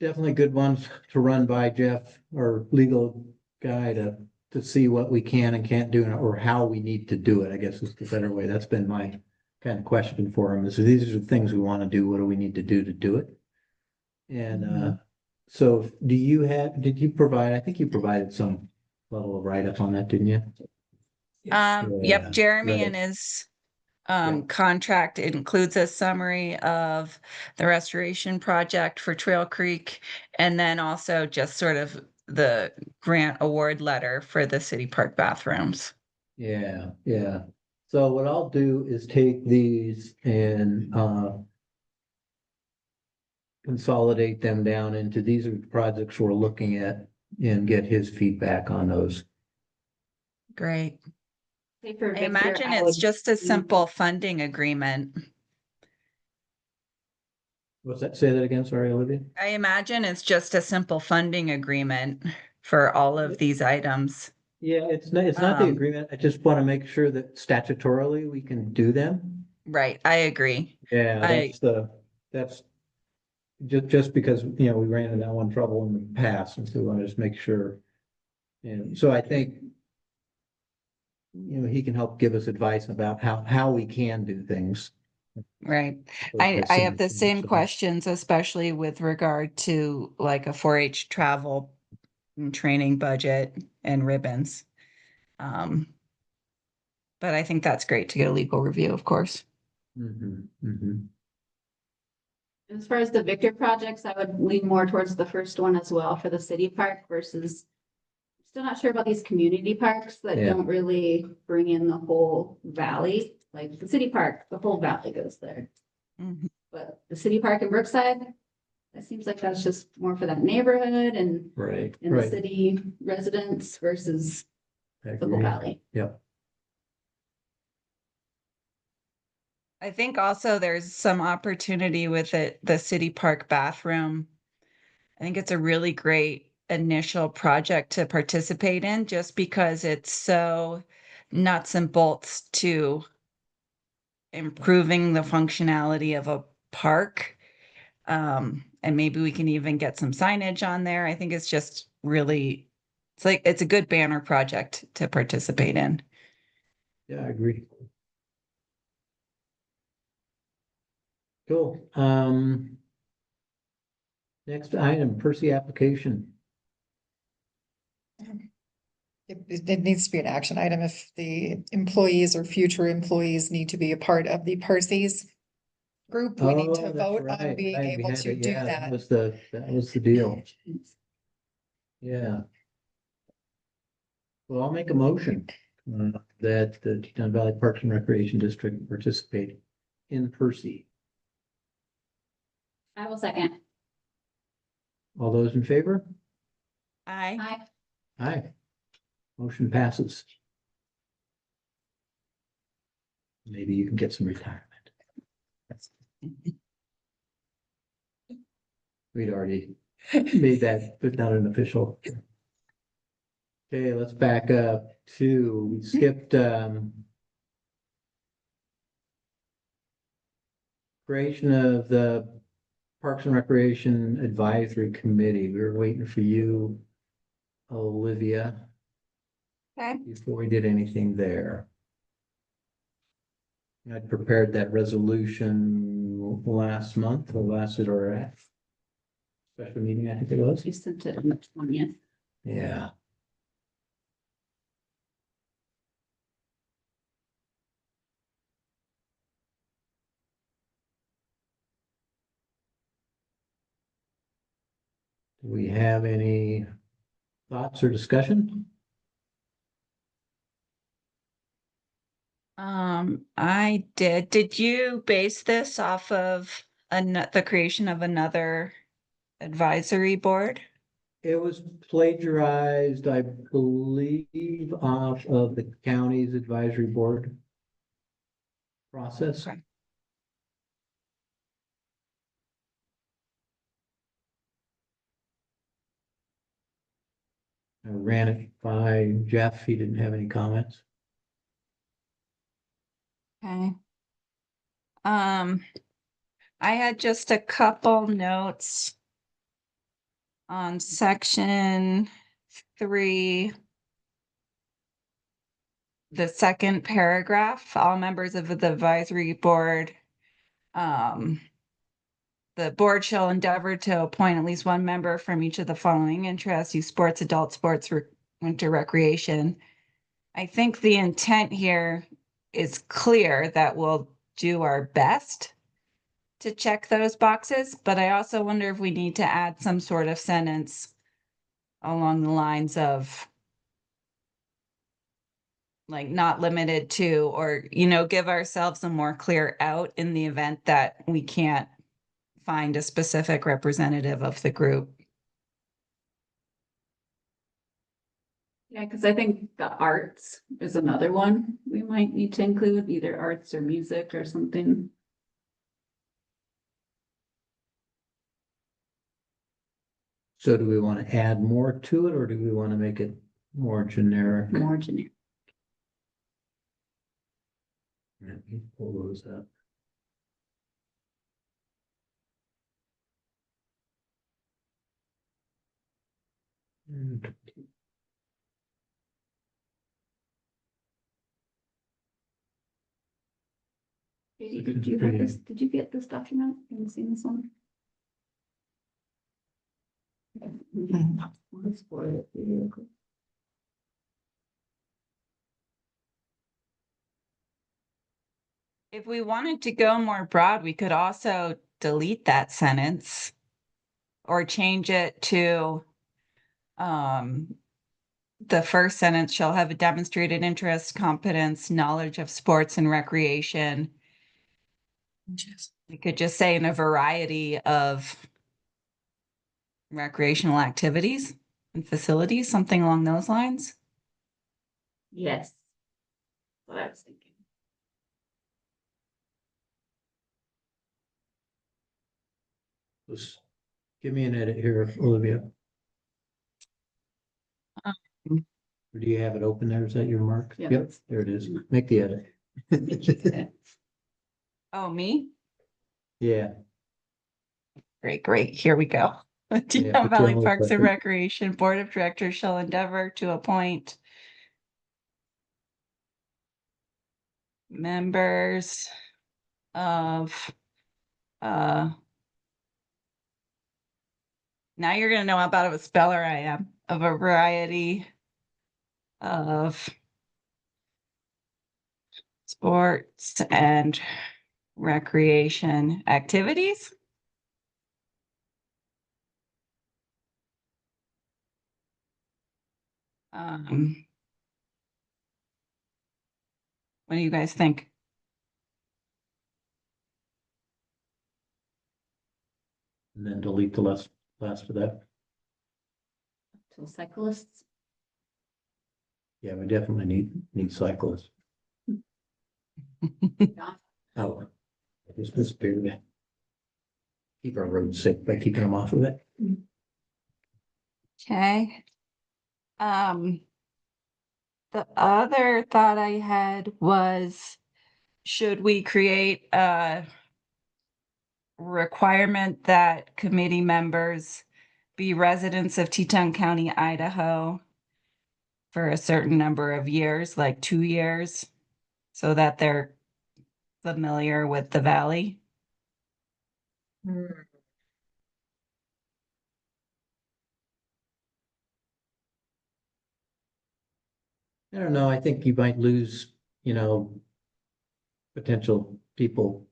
Definitely good ones to run by Jeff, our legal guy, to see what we can and can't do or how we need to do it, I guess is the better way. That's been my kind of question for him is these are the things we want to do. What do we need to do it? And so did you provide, I think you provided some level of write-up on that, didn't you? Yep, Jeremy right. and his Yeah. contract includes a summary of the restoration project for Trail Creek, and then also just sort of the grant award letter for the city park bathrooms. Yeah. So what I'll do is take these and consolidate them down into these are the projects we're looking at and get his feedback on those. Great. Say for I Victor, imagine I it's would- just a simple funding agreement. What's that? Say that again. Sorry, Olivia. I imagine it's just a simple funding agreement for all of these items. Yeah, it's not the Um, agreement. I just want to make sure that statutorily we can do them. Right, I agree. Yeah, that's just because, we ran into that one trouble in the past, and so we want to just make sure. And so I think, he can help give us advice about how we can do things. Right. I have the same questions, especially with regard to like a 4-H travel and training budget and ribbons. But I think that's great to get a legal review, of course. As far as the Victor projects, I would lean more towards the first one as well for the city park versus. Still not sure about these community parks that Yeah. don't really bring in the whole valley, like the city park, the whole valley goes there. Mhm. But the city park in Brookside, it seems like that's just more for that neighborhood and Right, the right. city residents versus I the whole agree. valley. Yep. I think also there's some opportunity with the city park bathroom. I think it's a really great initial project to participate in just because it's so nuts and bolts to improving the functionality of a park. And maybe we can even get some signage on there. I think it's just really, it's a good banner project to participate in. Yeah, I agree. Cool. Next item, Percy application. It needs to be an action item if the employees or future employees need to be a part of the Percy's. group, we need Oh, to that's vote on right, being right, we able had to it, do yeah, that. that was the deal, yeah. Well, I'll make a motion that the Teton Valley Parks and Recreation District participate in Percy. I will second. All those in favor? I, Aye. Motion passes. Maybe you can get some retirement. We'd already made that, but not an official. Okay, let's back up to, we skipped, creation of the Parks and Recreation Advisory Committee. We were waiting for you, Olivia, okay, before we did anything there. I prepared that resolution last month, or last at our special meeting, I think it was. You sent it on the 20th. Yeah. Do we have any thoughts or discussion? I did. Did you base this off of the creation of another advisory board? It was plagiarized, I believe, off of the county's advisory board process. Okay. I ran it by Jeff. He didn't have any comments. Okay. I had just a couple notes on section 3. The second paragraph, all members of the advisory board, the board shall endeavor to appoint at least one member from each of the following interests: youth sports, adult sports, winter recreation. I think the intent here is clear that we'll do our best to check those boxes, but I also wonder if we need to add some sort of sentence along the lines of like not limited to, or, give ourselves a more clear out in the event that we can't find a specific representative of the group. Yeah, because I think the arts is another one we might need to include, either arts or music or something. So do we want to add more to it, or do we want to make it more generic? More generic. Let me pull those up. And Katie, did you have this? Did you get this document? Have you seen this one? Let's for it. If we wanted to go more broad, we could also delete that sentence or change it to the first sentence shall have a demonstrated interest, competence, knowledge of sports and recreation. We could just say in a variety of recreational activities and facilities, something along those lines. Yes. What I was thinking. Just give me an edit here, Olivia. Or do you have it open there? Is that your mark? Yeah. Yep, there it is. Make the edit. Oh, me? Yeah, Great. Here we go. Teton put you Valley on Parks and quick. Recreation Board of Directors shall endeavor to appoint members of, now you're gonna know how bad of a speller I am, of a variety of sports and recreation activities. What do you guys think? And then delete the last of that. So cyclists, Yeah, we definitely need cyclists. Oh, it's disappeared. Keep our roads safe by keeping them off of it. Okay. The other thought I had was, should we create a requirement that committee members be residents of Teton County, Idaho for a certain number of years, like 2 years, so that they're familiar with the valley? I don't know, I think you might lose, potential people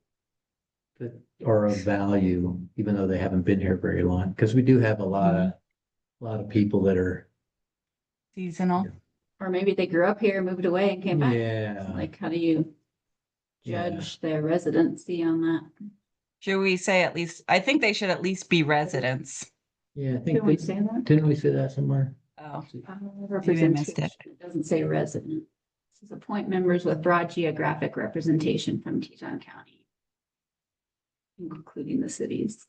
that are of value, even though they haven't been here very long, because we do have a lot of people that are, Seasonal? or maybe they grew up here, moved away and came back. yeah, Like, how do you Yeah. judge their residency on that? Should we say at least, I think they should at least be residents. yeah, I think, Didn't we say that? didn't we say that somewhere? Oh, Representation, it. it doesn't say resident. It says appoint members with broad geographic representation from Teton County, including the cities.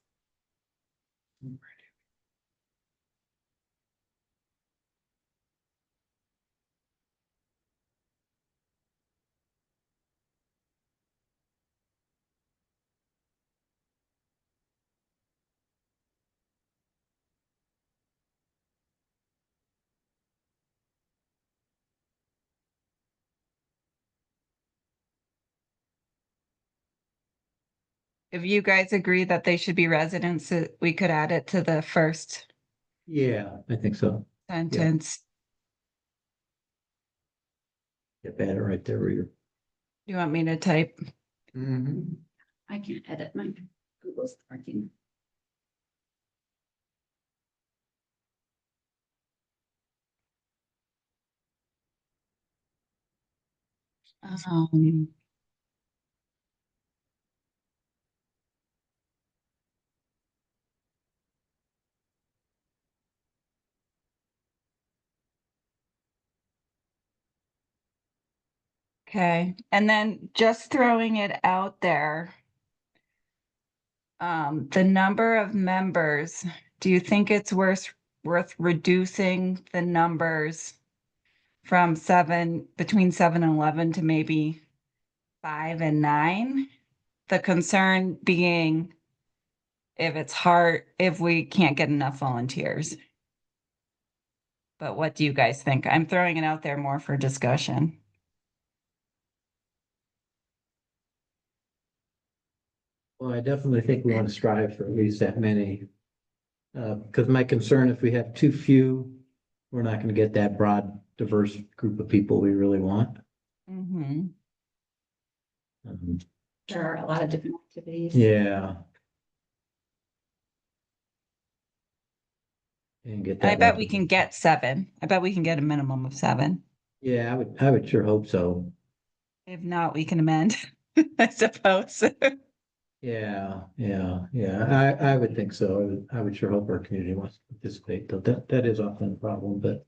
If you guys agree that they should be residents, we could add it to the first Yeah, I think so. sentence. Get better right there where you're. You want me to type? I can't edit my Google's working. Um, okay, and then just throwing it out there. The number of members, do you think it's worth reducing the numbers from between 7 and 11 to maybe 5 and 9? The concern being if we can't get enough volunteers. But what do you guys think? I'm throwing it out there more for discussion. Well, I definitely think we want to strive for at least that many. Because my concern, if we have too few, we're not going to get that broad, diverse group of people we really want. Mhm. There are a lot of different activities. Yeah. And get I that. bet we can get 7. I bet we can get a minimum of 7. Yeah, I would sure hope so. If not, we can amend, I suppose. Yeah. I would think so. I would sure hope our community wants to participate, though that is often a problem, but.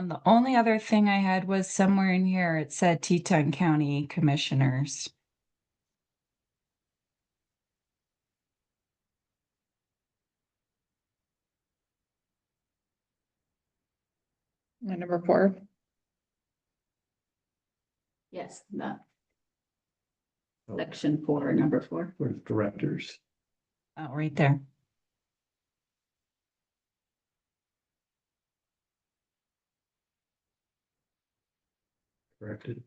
The only other thing I had was somewhere in here, it said Teton County Commissioners. Number 4. Yes, that Oh, section 4, number 4. we're directors. Oh, right there. Corrected.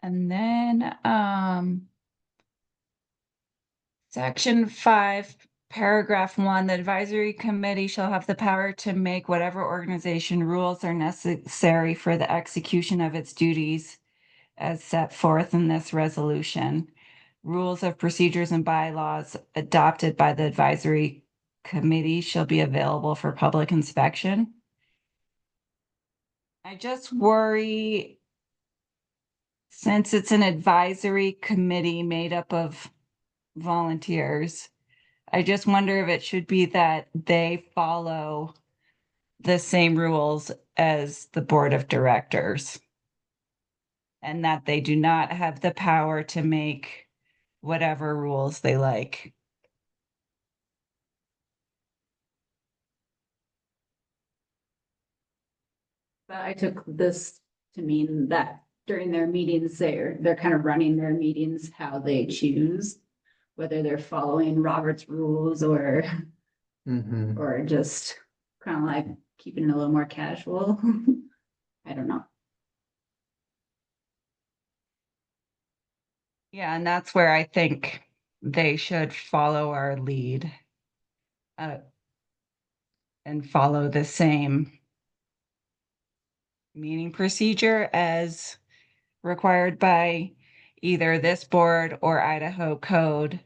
And then, Section 5, paragraph 1, the advisory committee shall have the power to make whatever organization rules are necessary for the execution of its duties as set forth in this resolution. Rules of procedures and bylaws adopted by the advisory committee shall be available for public inspection. I just worry, since it's an advisory committee made up of volunteers, I just wonder if it should be that they follow the same rules as the board of directors. And that they do not have the power to make whatever rules they like. But I took this to mean that during their meetings, they're kind of running their meetings how they choose. Whether they're following Robert's rules or just kind of like keeping it a little more casual. I don't know. Yeah, and that's where I think they should follow our lead. And follow the same meeting procedure as required by either this board or Idaho code.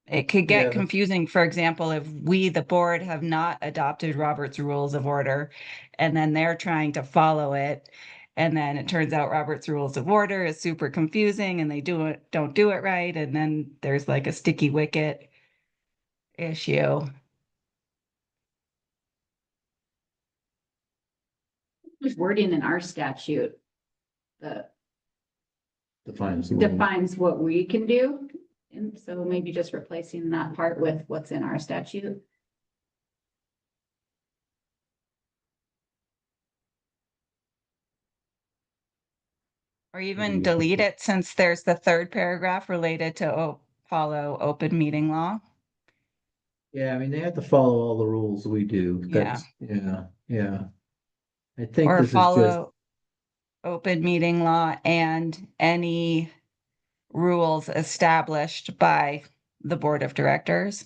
It could Yeah, get confusing, for example, if we, the board, have not adopted Robert's Rules of Order, and then they're trying to follow it, and then it turns out Robert's Rules of Order is super confusing, and they don't do it right, and then there's like a sticky wicket issue. There's wording in our statute that defines. the rule. defines what we can do. And so maybe just replacing that part with what's in our statute. Or even delete it, since there's the third paragraph related to follow open meeting law. Yeah, I mean, they have to follow all the rules we do. Yeah. Yeah. I think Or this is just, follow open meeting law and any rules established by the board of directors.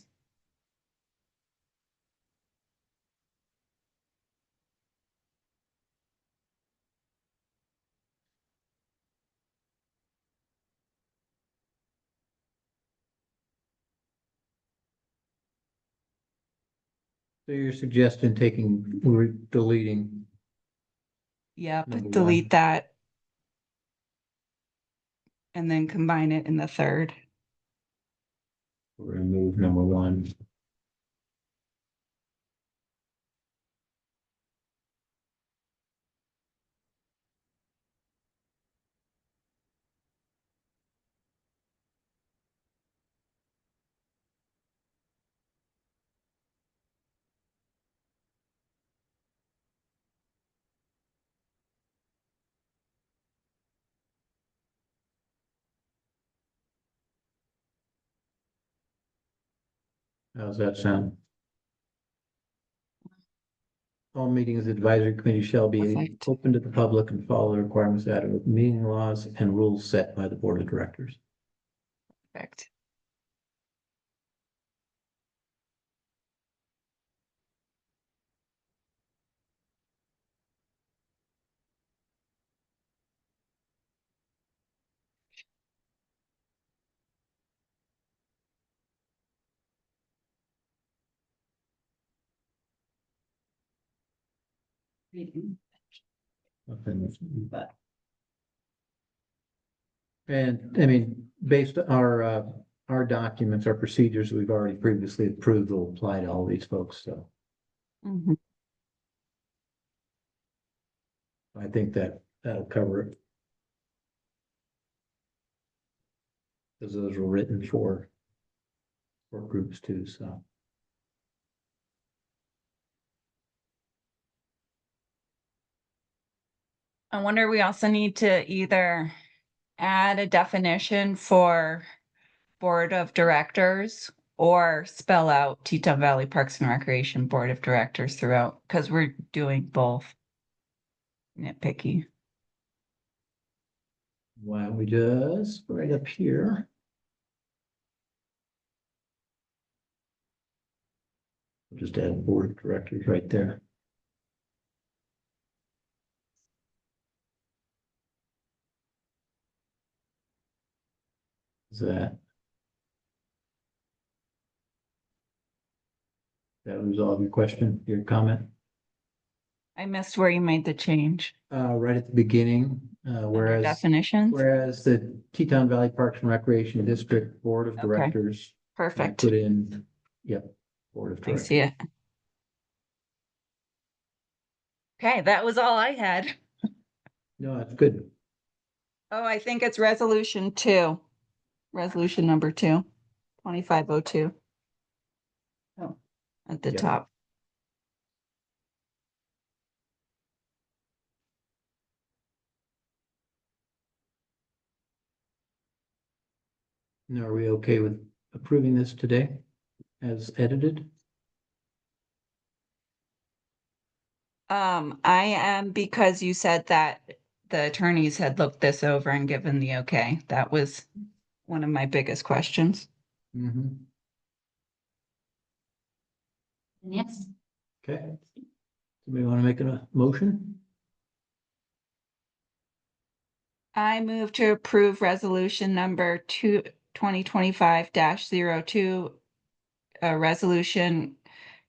so you're suggesting deleting. Yep, Number delete one. that. And then combine it in the third. Remove number 1. How's that sound? All meetings, of the advisory committee shall be Perfect. open to the public and follow the requirements of the meeting laws and rules set by the board of directors. Perfect. Reading. But. And I mean, based on our documents, our procedures we've already previously approved will apply to all these folks, so Mhm. I think that'll cover it. Because those were written for groups too, so. I wonder, we also need to either add a definition for board of directors or spell out Teton Valley Parks and Recreation Board of Directors throughout, because we're doing both. Nitpicky. Why don't we just right up here? Just add board of directors right there. Is that resolve your question, your comment? I missed where you made the change. Right at the beginning, Under whereas definitions. the Teton Valley Parks and Recreation District Board of Okay. Directors. I Perfect. put in, yep, Board of I Directors. see it. Okay, that was all I had. No, that's good. Oh, I think it's resolution 2. Resolution number 2, 2502. Oh, at the Yep. top. Now, are we okay with approving this today as edited? I am, because you said that the attorneys had looked this over and given the okay. That was one of my biggest questions. Mm-hmm. Yes, Okay. Somebody want to make a motion? I move to approve resolution number 2025-02, a resolution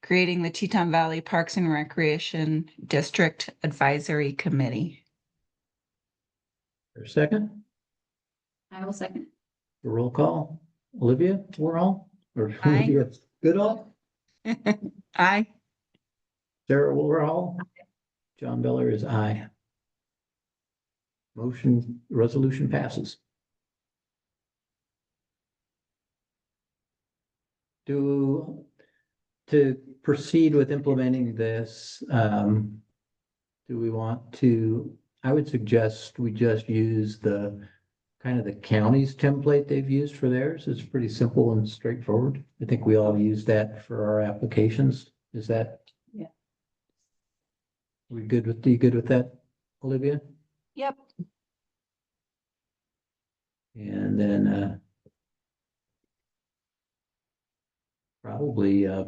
creating the Teton Valley Parks and Recreation District Advisory Committee. For a second, I will second. roll call. Olivia, we're all, or Aye. Olivia, Goodall, Aye. Sarah, we're all. John Beller is aye. Resolution passes. To proceed with implementing this, do we want to, I would suggest we just use the kind of the county's template they've used for theirs. It's pretty simple and straightforward. I think we all use that for our applications. Is that? Yeah. You good with that, Olivia? Yep. And then, probably, if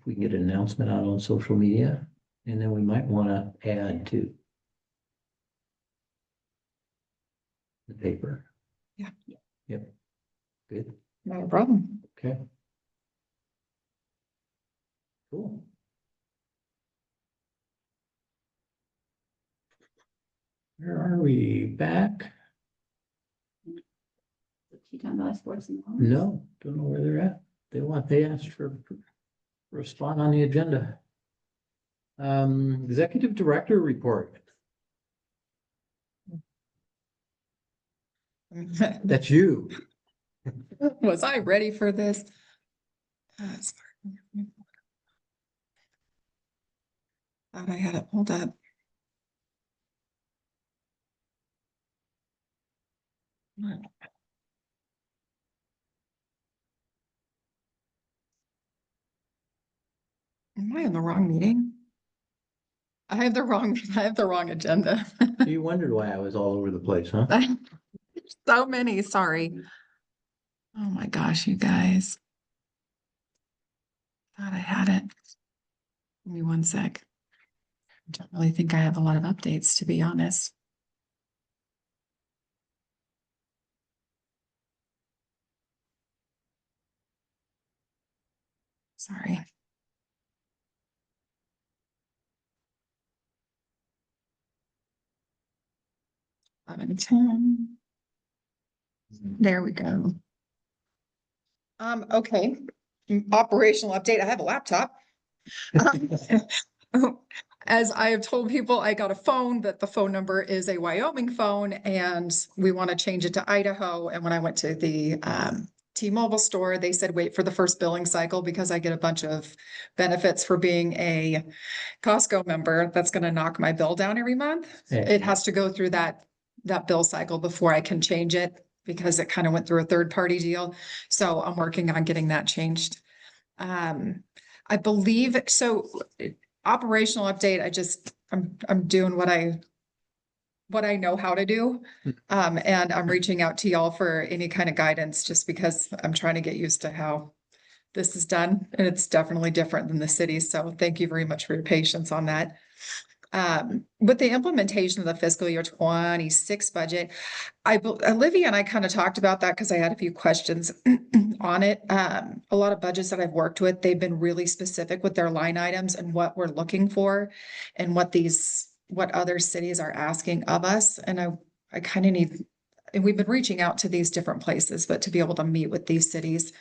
we can get an announcement out on social media, and then we might want to add to the paper. Yeah. Yep. Good. Not a problem. Okay. Cool. Where are we? Back? The Teton Valley Sports and Wellness. No, don't know where they're at. They asked for a spot on the agenda. Executive Director report. That's you. Was I ready for this? Thought I had it pulled up. Am I in the wrong meeting? I have the wrong agenda. You wondered why I was all over the place, huh? So many, sorry. Oh my gosh, you guys. Thought I had it. Give me one sec. I don't really think I have a lot of updates, to be honest. Sorry. Eleven, 10. There we go. Okay. Operational update. I have a laptop. As I have told people, I got a phone that the phone number is a Wyoming phone and we want to change it to Idaho. And when I went to the T-Mobile store, they said, wait for the first billing cycle because I get a bunch of benefits for being a Costco member. That's going to knock my bill down every month. Yeah. It has to go through that bill cycle before I can change it because it kind of went through a third-party deal. So I'm working on getting that changed. I believe, so operational update, I'm doing what I what I know how to do. And I'm reaching out to y'all for any kind of guidance, just because I'm trying to get used to how this is done, and it's definitely different than the city. So thank you very much for your patience on that. With the implementation of the fiscal year 26 budget, Olivia and I kind of talked about that because I had a few questions on it. A lot of budgets that I've worked with, they've been really specific with their line items and what we're looking for and what other cities are asking of us. And I kind of need, and we've been reaching out to these different places, but to be able to meet with these cities,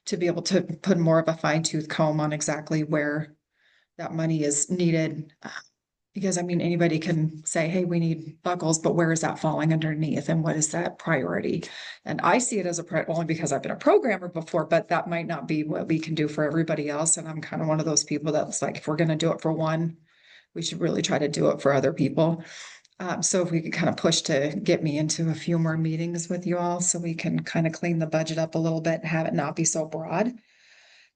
to be able to put more of a fine tooth comb on exactly where that money is needed. Because I mean, anybody can say, hey, we need buckles, but where is that falling underneath and what is that priority? And I see it as only because I've been a programmer before, but that might not be what we can do for everybody else. And I'm kind of one of those people that's like, if we're going to do it for one, we should really try to do it for other people. So if we could kind of push to get me into a few more meetings with you all, so we can kind of clean the budget up a little bit and have it not be so broad.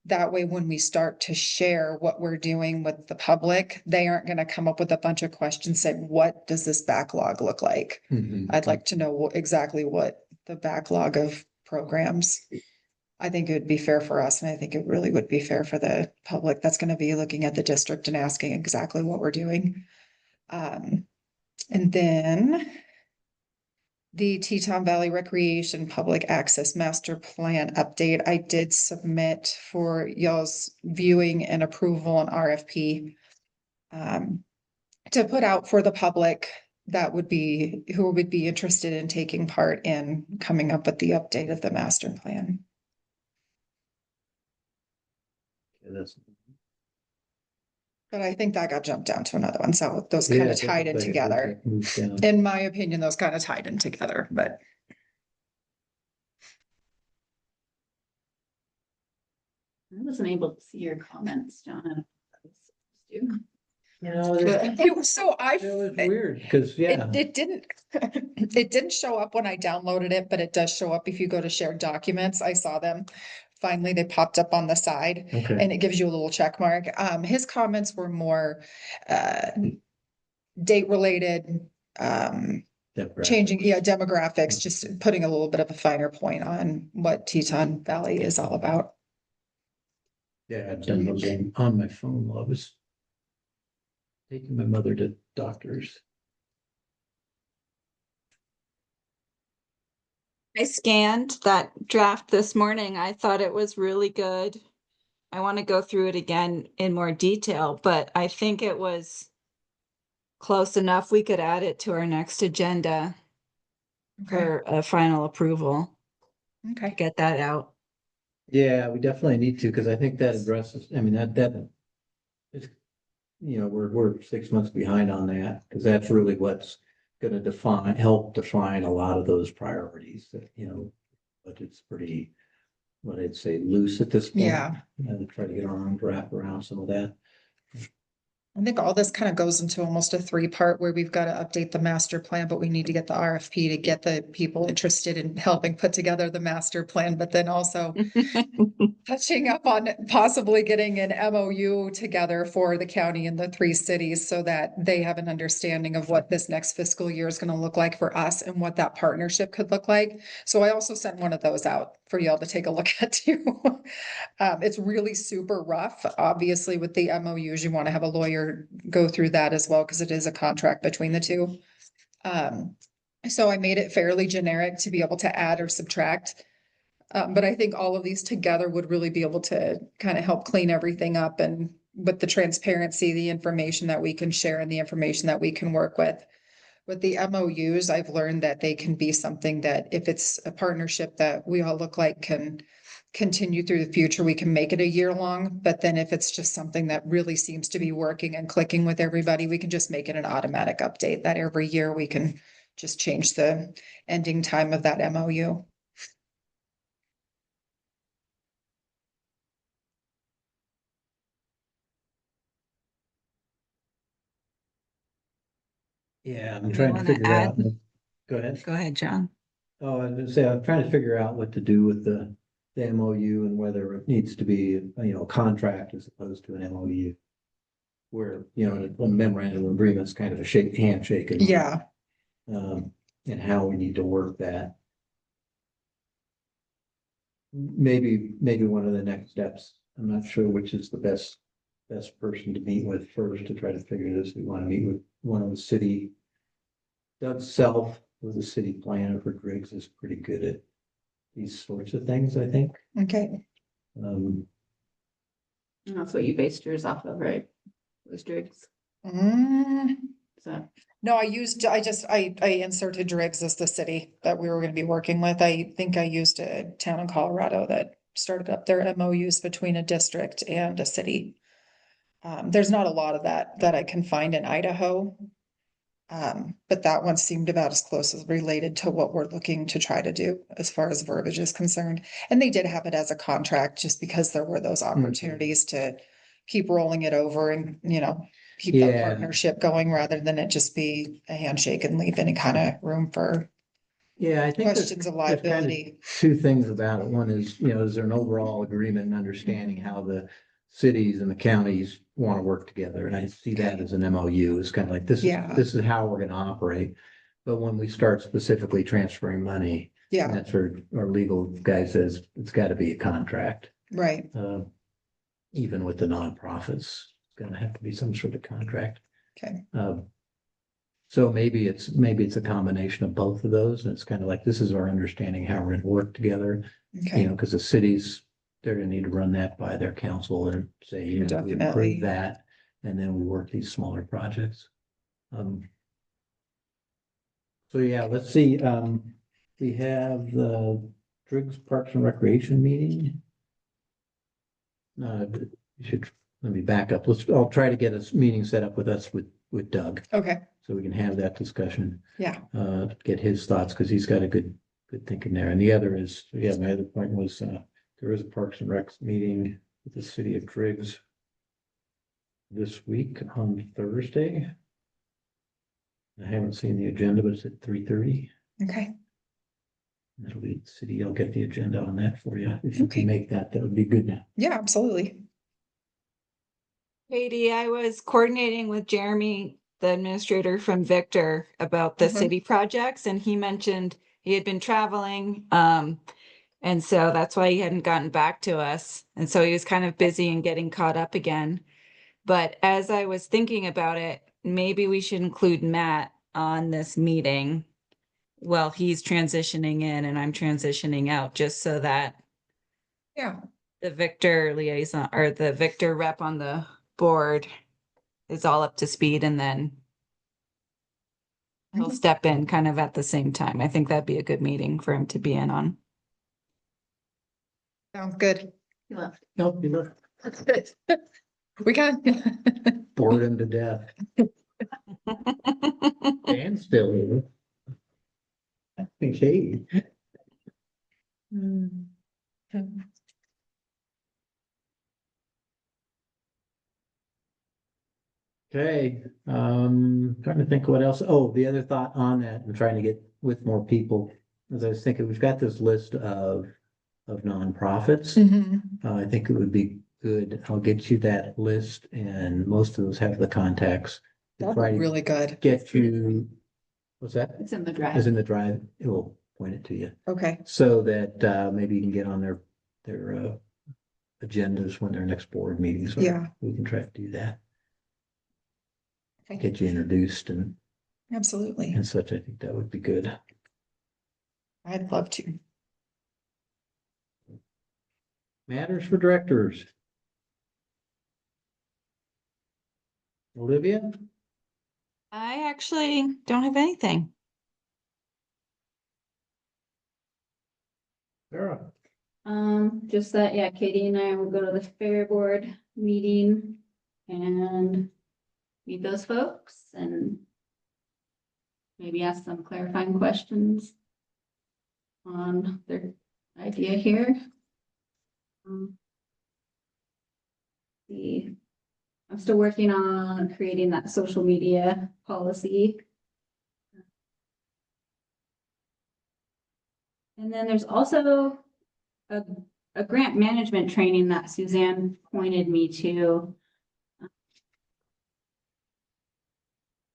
That way, when we start to share what we're doing with the public, they aren't going to come up with a bunch of questions saying, what does this backlog look like? I'd like to know exactly what the backlog of programs. I think it would be fair for us, and I think it really would be fair for the public that's going to be looking at the district and asking exactly what we're doing. And then the Teton Valley Recreation Public Access Master Plan update, I did submit for y'all's viewing and approval on RFP to put out for the public who would be interested in taking part in coming up with the update of the master plan. But I think that got jumped down to another one, so those kind of tied in together. In my opinion, those kind of tied in together, but. I wasn't able to see your comments, John. You know, It was so it was weird, because, yeah. It didn't show up when I downloaded it, but it does show up if you go to shared documents. I saw them. Finally, they popped up on the side, Okay. and it gives you a little check mark. His comments were more date related, changing, demographics, just putting a little bit of a finer point on what Teton Valley is all about. Yeah, I've done those on my phone while I was taking my mother to doctors. I scanned that draft this morning. I thought it was really good. I want to go through it again in more detail, but I think it was close enough. We could add it to our next agenda for a final approval. Okay. Get that out. Yeah, we definitely need to, because I think that addresses, I mean, that is, we're 6 months behind on that, because that's really what's gonna help define a lot of those priorities that, but it's pretty, what I'd say, loose at this point. Yeah. And try to get our arms wrapped around some of that. I think all this kind of goes into almost a 3-part where we've got to update the master plan, but we need to get the RFP to get the people interested in helping put together the master plan, but then also touching up on possibly getting an MOU together for the county and the 3 cities so that they have an understanding of what this next fiscal year is going to look like for us and what that partnership could look like. So I also sent one of those out for y'all to take a look at too. It's really super rough. Obviously, with the MOUs, you want to have a lawyer go through that as well, because it is a contract between the two. So I made it fairly generic to be able to add or subtract. But I think all of these together would really be able to kind of help clean everything up, and with the transparency, the information that we can share and the information that we can work with. With the MOUs, I've learned that they can be something that if it's a partnership that we all look like can continue through the future, we can make it a year long. But then if it's just something that really seems to be working and clicking with everybody, we can just make it an automatic update that every year we can just change the ending time of that MOU. Yeah, I'm Do you trying to wanna figure out. add? Go ahead. Go ahead, John. Oh, I was gonna say, I'm trying to figure out what to do with the MOU and whether it needs to be, a contract as opposed to an MOU. Where, a memorandum of agreement is kind of a handshake. Yeah. and how we need to work that. Maybe one of the next steps, I'm not sure which is the best person to meet with first to try to figure this. We want to meet with one of the city. Doug Self, who's the city planner for Griggs, is pretty good at these sorts of things, I think. Okay. Um, And that's what you based yours off of, right? Was Driggs, Mm, so. no, I inserted Driggs as the city that we were gonna be working with. I think I used a town in Colorado that started up their MOUs between a district and a city. There's not a lot of that I can find in Idaho. But that one seemed about as close as related to what we're looking to try to do as far as verbiage is concerned. And they did have it as a contract just because there were those opportunities to keep rolling it over and, keep that Yeah. partnership going rather than it just be a handshake and leave any kind of room for Yeah, I think questions of there's kind of liability. two things about it. One is, is there an overall agreement and understanding how the cities and the counties want to work together? And I see that as an MOU. It's kind of like, Yeah. this is how we're gonna operate. But when we start specifically transferring money, Yeah, that's where our legal guy says it's gotta be a contract. right. Even with the nonprofits, it's gonna have to be some sort of contract. Okay. So maybe it's a combination of both of those, and it's kind of like, this is our understanding how we're gonna work together, Okay. because the cities, they're gonna need to run that by their council and say, we Definitely. approve that, and then we work these smaller projects. So yeah, let's see, we have the Driggs Parks and Recreation meeting. You should, let me back up. I'll try to get a meeting set up with us with Doug, Okay. so we can have that discussion. Yeah. Get his thoughts, because he's got a good thinking there. And the other is, yeah, my other point was, there is a Parks and Recs meeting with the city of Driggs this week on Thursday. I haven't seen the agenda, but it's at 3:30. Okay. That'll be the city. I'll get the agenda on that for you. If you Okay. can make that, that would be good. Yeah, absolutely. Katie, I was coordinating with Jeremy, the administrator from Victor, about the Mhm. city projects, and he mentioned he had been traveling. And so that's why he hadn't gotten back to us. And so he was kind of busy and getting caught up again. But as I was thinking about it, maybe we should include Matt on this meeting while he's transitioning in and I'm transitioning out, just so that Yeah. the Victor liaison or the Victor rep on the board is all up to speed, and then he'll Mhm. step in kind of at the same time. I think that'd be a good meeting for him to be in on. Sounds good. He left. Nope, you look, That's good. We can. bored him to death. Dan's still here. I think he. Okay, trying to think what else. Oh, the other thought on that, and trying to get with more people, as I was thinking, we've got this list of nonprofits. Mhm. I think it would be good. I'll get you that list, and most of those have the contacts. To That'd try be to really good. get you, what's that? It's in the As drive. in the drive, it will point it to you, Okay. so that maybe you can get on their agendas when their next board meetings are. Yeah. We can try to do that, Okay. get you introduced and Absolutely. such. I think that would be good. I'd love to. Matters for directors. Olivia? I actually don't have anything. Sarah? Just that, yeah, Katie and I will go to the fair board meeting and meet those folks and maybe ask some clarifying questions on their idea here. I'm still working on creating that social media policy. And then there's also a grant management training that Suzanne pointed me to.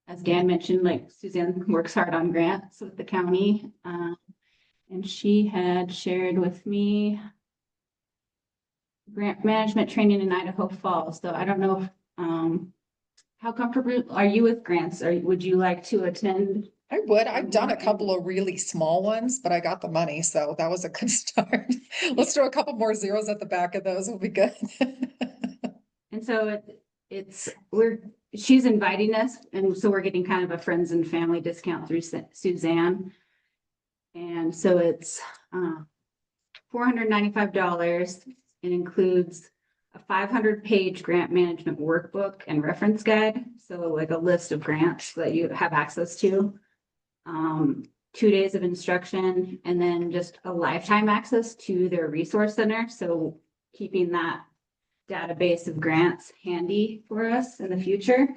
as Dan mentioned, like Suzanne works hard on grants with the county. And she had shared with me grant management training in Idaho Falls. So I don't know if, how comfortable are you with grants? Or would you like to attend? I would, I've done a couple of really small ones, but I got the money, so that was a good start. Let's throw a couple more zeros at the back of those, will be good. And so she's inviting us, and so we're getting kind of a friends and family discount through Suzanne. And so it's $495. It includes a 500-page grant management workbook and reference guide. So like a list of grants that you have access to. 2 days of instruction, and then just a lifetime access to their resource center. So keeping that database of grants handy for us in the future.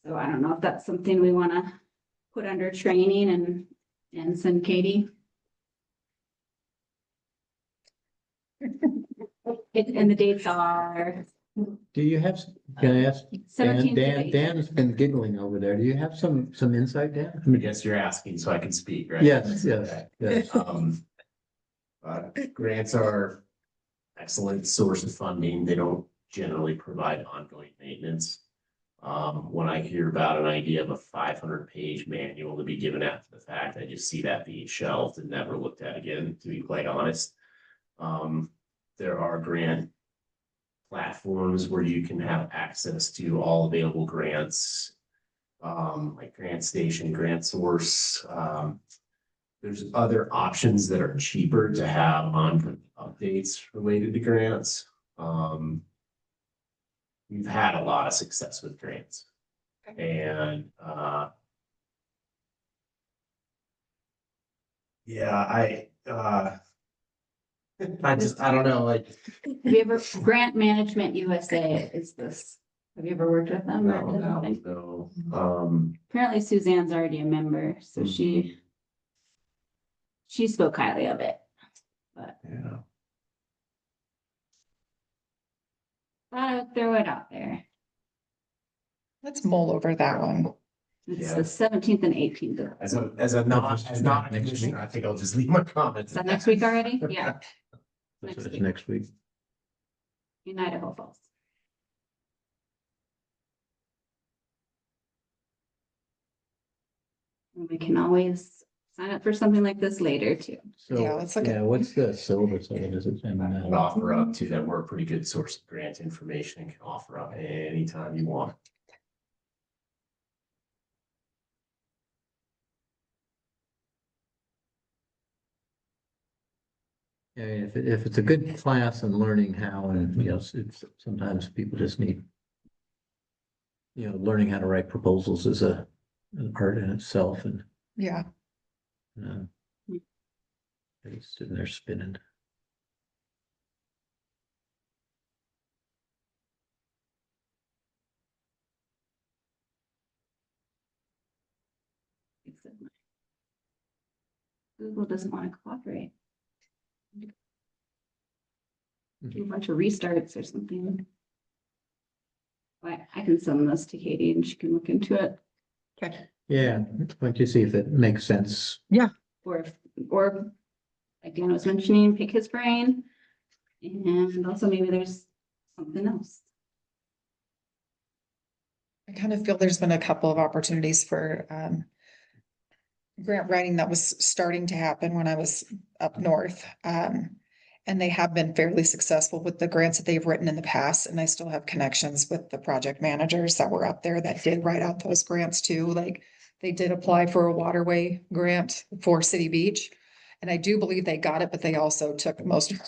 So I don't know if that's something we want to put under training and send Katie. And the dates are Do you have, can I ask, Dan, 17th to Dan, 18th. Dan's been giggling over there. Do you have some insight, Dan? I mean, Yes, you're asking so I can speak, right? yes, yes, yes. Grants are excellent source of funding. They don't generally provide ongoing maintenance. When I hear about an idea of a 500-page manual to be given after the fact, I just see that being shelved and never looked at again, to be quite honest. There are grant platforms where you can have access to all available grants, like Grant Station, Grant Source. There's other options that are cheaper to have on updates related to grants. We've had a lot of success with grants. And yeah, I don't know, like. Have you ever, Grant Management USA is this, have you ever worked with them? No. Apparently Suzanne's already a member, so she spoke highly of it. But Yeah. thought I would throw it out there. Let's mull over that one. It's Yeah. the 17th and 18th. As a non commissioner, I think I'll just leave my comments. Is that next week already? Yeah, This next is week. next week. in Idaho Falls. And we can always sign up for something like this later too. So, Yeah, let's look at- yeah, what's the syllabus of it? Is it? And I would offer up to that we're a pretty good source of grant information and can offer up anytime you want. Yeah, if it's a good class and learning how, and it's sometimes people just need. Learning how to write proposals is an art in itself, and Yeah, they're sitting there spinning. Except Google doesn't want to cooperate. Do a bunch of restarts or something. I can send this to Katie and she can look into it. okay. Yeah, why don't you see if it makes sense? Or like Dan was mentioning, pick his brain. And also maybe there's something else. I kind of feel there's been a couple of opportunities for grant writing that was starting to happen when I was up north. And they have been fairly successful with the grants that they've written in the past, and I still have connections with the project managers that were up there that did write out those grants too. Like they did apply for a waterway grant for City Beach. And I do believe they got it, but they also took most of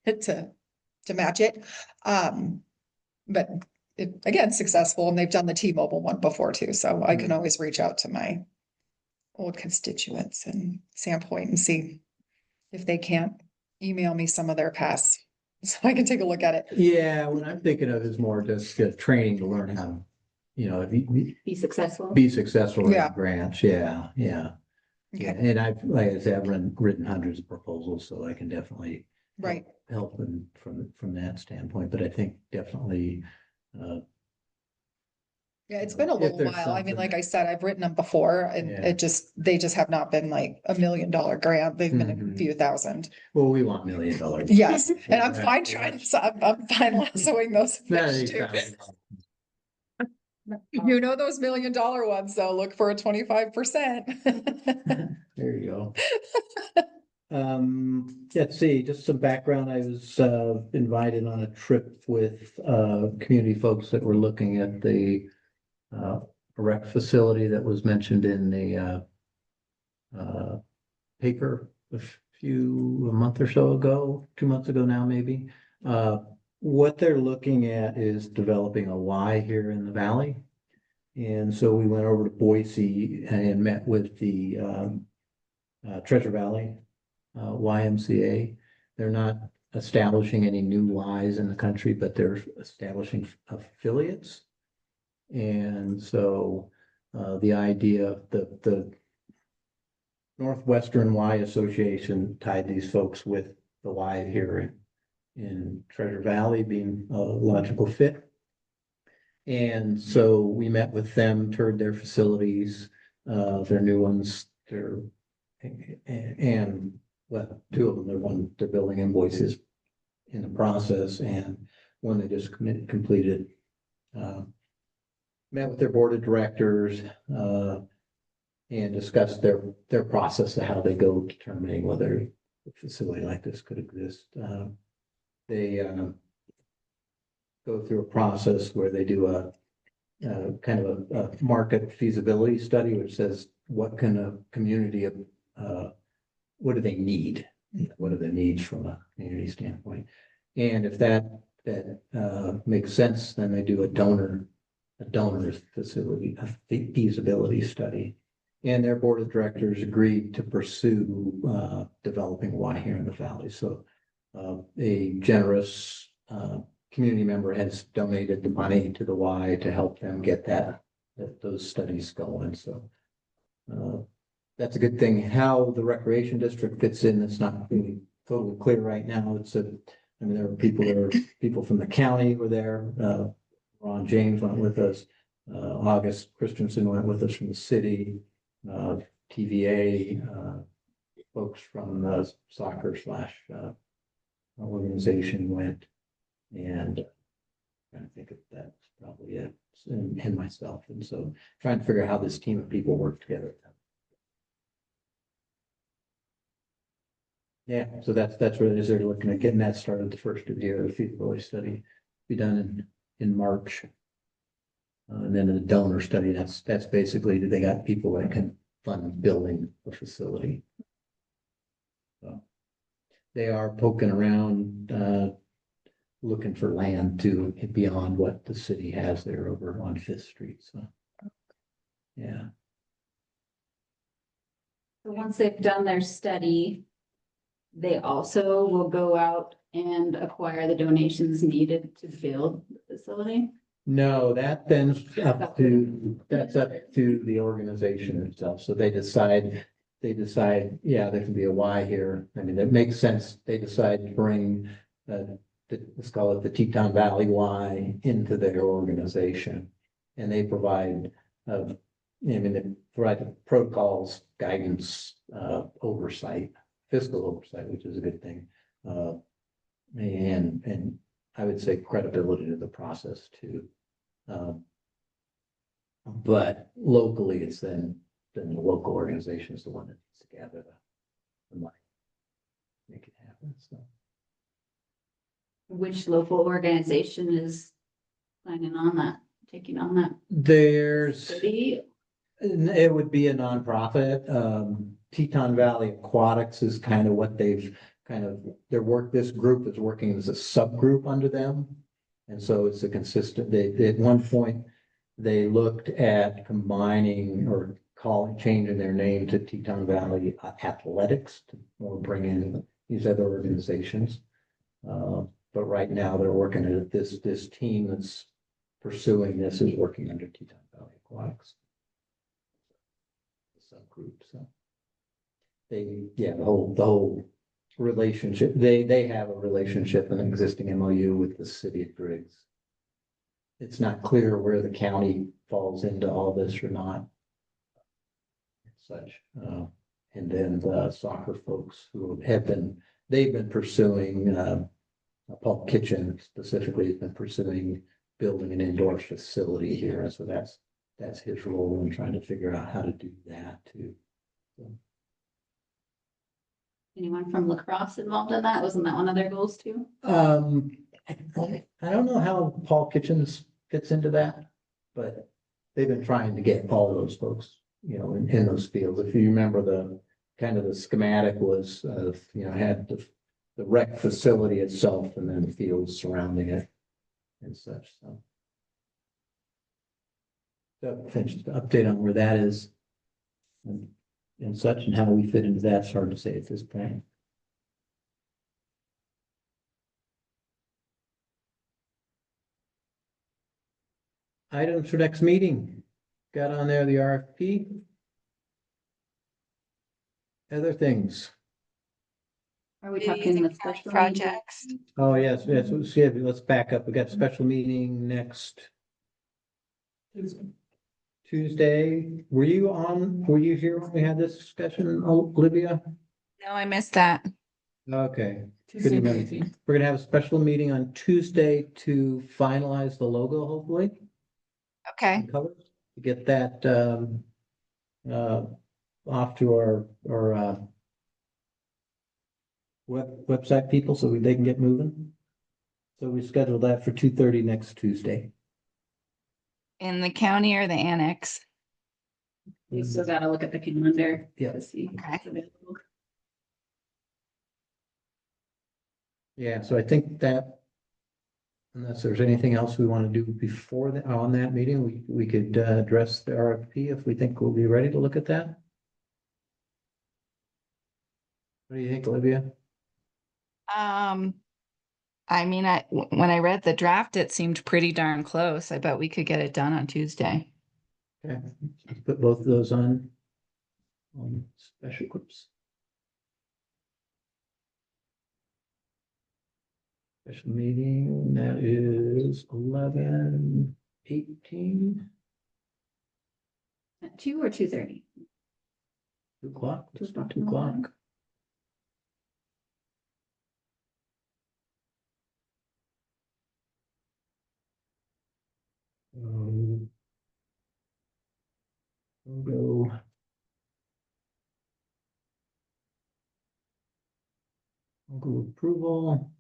it to match it. But again, successful, and they've done the T-Mobile one before too, so I can always reach out to my old constituents in Sandpoint and see if they can't email me some of their past, so I can take a look at it. Yeah, what I'm thinking of is more just training to learn how, Be successful. be successful Yeah. in grants. Yeah. Yeah, Okay, and I've, like I said, I've written hundreds of proposals, so I can definitely right, help them from that standpoint, but I think definitely Yeah, it's been a If little there's while. I mean, something like that- I said, I've written them before and Yeah. they just have not been like $1 million grant. They've been a Mhm. few thousand. Well, we want $1 million. Yes, and I'm Yeah. fine trying, so I'm fine lassoing those fish too. $90,000. You know those $1 million ones, though, look for a 25%. There you go. Let's see, just some background. I was invited on a trip with community folks that were looking at the rec facility that was mentioned in the paper a month or so ago, 2 months ago now, maybe. What they're looking at is developing a Y here in the valley. And so we went over to Boise and met with the Treasure Valley YMCA. They're not establishing any new Ys in the country, but they're establishing affiliates. And so the idea of the Northwestern Y Association tied these folks with the Y here in Treasure Valley being a logical fit. And so we met with them, toured their facilities, their new ones, and well, two of them, they're building in Boise is in the process, and one they just completed. Met with their board of directors, and discussed their process of how they go determining whether a facility like this could exist. They go through a process where they do a kind of a market feasibility study, which says what can a community what do they need? What are the needs from a community standpoint? And if that makes sense, then they do a donor's facility, a feasibility study. And their board of directors agreed to pursue developing Y here in the valley. So a generous community member has donated the money to the Y to help them get those studies going. So that's a good thing. How the recreation district fits in, it's not really totally clear right now. I mean, there are people from the county were there. Ron James went with us. August Christensen went with us from the city. TVA, folks from the soccer / organization went. And I think that's probably it, and myself. And so trying to figure out how this team of people work together. Yeah, so that's what it is. They're looking at getting that started the first of the year. The feasibility study be done in March. And then the donor study, that's basically, they got people that can fund building a facility. So they are poking around, looking for land to beyond what the city has there over on Fifth Street. So, yeah. So once they've done their study, they also will go out and acquire the donations needed to build the facility. No, that's up to the organization itself. So they decide, yeah, there can be a Y here. I mean, it makes sense. They decide to bring, let's call it the Teton Valley Y into their organization. And they provide, they provide the protocols, guidance, oversight, fiscal oversight, which is a good thing. And I would say credibility to the process too. But locally, it's then the local organization is the one that needs to gather the money, make it happen. So Which local organization is planning on that, taking on that there's, city? it would be a nonprofit. Teton Valley Aquatics is kind of what this group is working as a subgroup under them. And so it's a consistent, at one point, they looked at combining or changing their name to Teton Valley Athletics to more bring in these other organizations. But right now they're working at this team that's pursuing this is working under Teton Valley Aquatics. Subgroup, so the whole relationship, they have a relationship, an existing MOU with the city of Griggs. it's not clear where the county falls into all this or not. Such, and then the soccer folks who they've been pursuing, Paul Kitchen specifically has been pursuing building an indoor facility here, and so that's his role in trying to figure out how to do that too. Anyone from lacrosse involved in that? Wasn't that one of their goals too? I don't know how Paul Kitchens fits into that, but they've been trying to get all those folks, in those fields. If you remember the kind of the schematic was, had the rec facility itself and then the fields surrounding it and such, so. So just an update on where that is and such and how we fit into that, it's hard to say at this point. Items for next meeting, got on there the RFP. Other things. Are we talking the special meeting? Projects. Oh, yes, let's back up. We got special meeting next Tuesday. Were you here when we had this discussion, Olivia? No, I missed that. Okay. Tuesday, Good enough. 18th. We're gonna have a special meeting on Tuesday to finalize the logo, hopefully. Okay. And colors, to get that off to our website people so they can get moving. So we scheduled that for 2:30 next Tuesday. In the county or the annex? We still gotta look at the calendar. Yeah. To see. Okay. what's available. Yeah, so I think that unless there's anything else we want to do before on that meeting, we could address the RFP if we think we'll be ready to look at that. What do you think, Olivia? I mean, when I read the draft, it seemed pretty darn close. I bet we could get it done on Tuesday. Okay, let's put both of those on special groups. Special meeting, that is 11:18. At 2 or 2:30? 2 o'clock. Let's do 2 2 o'clock. We'll go. We'll go approval.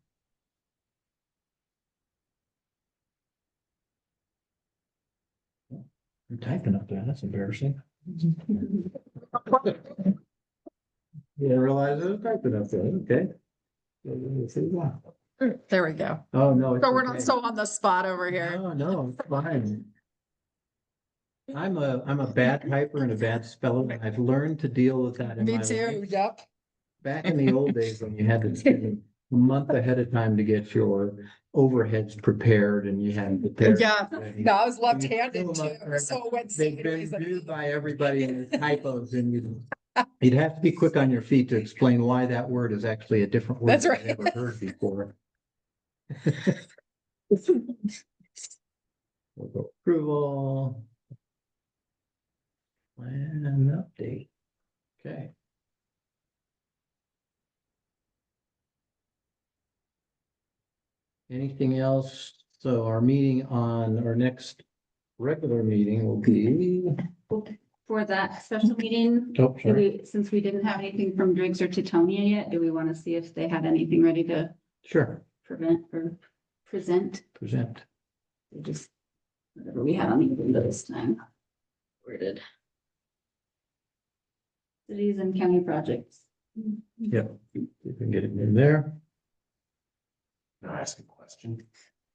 I'm typing up there, that's embarrassing. Didn't realize I was typing up there, okay. There we go. Oh, no. it's So we're not okay. so on the spot over here. No, it's fine. I'm a bad typer and a bad speller, and I've learned to deal with that in Me my too, life. yep. Back in the old days when you had to spend a month ahead of time to get your overheads prepared and you had to prepare. Yeah, no, I was You left-handed fill 'em up too, there. so it went They've been sideways. viewed by everybody in typos and you'd have to be quick on your feet to explain why that word is actually a different word. That's than right. you've Never heard before. We'll go approval. Plan update. Okay. Anything else? So our next regular meeting will be. For that special meeting, Oh, sorry. since we didn't have anything from Driggs or Tetonia yet, do we want to see if they had anything ready to Sure, present? present. Just whatever we had on the agenda this time. Worded. Cities and county projects. Yep, we can get it in there. Can I ask a question?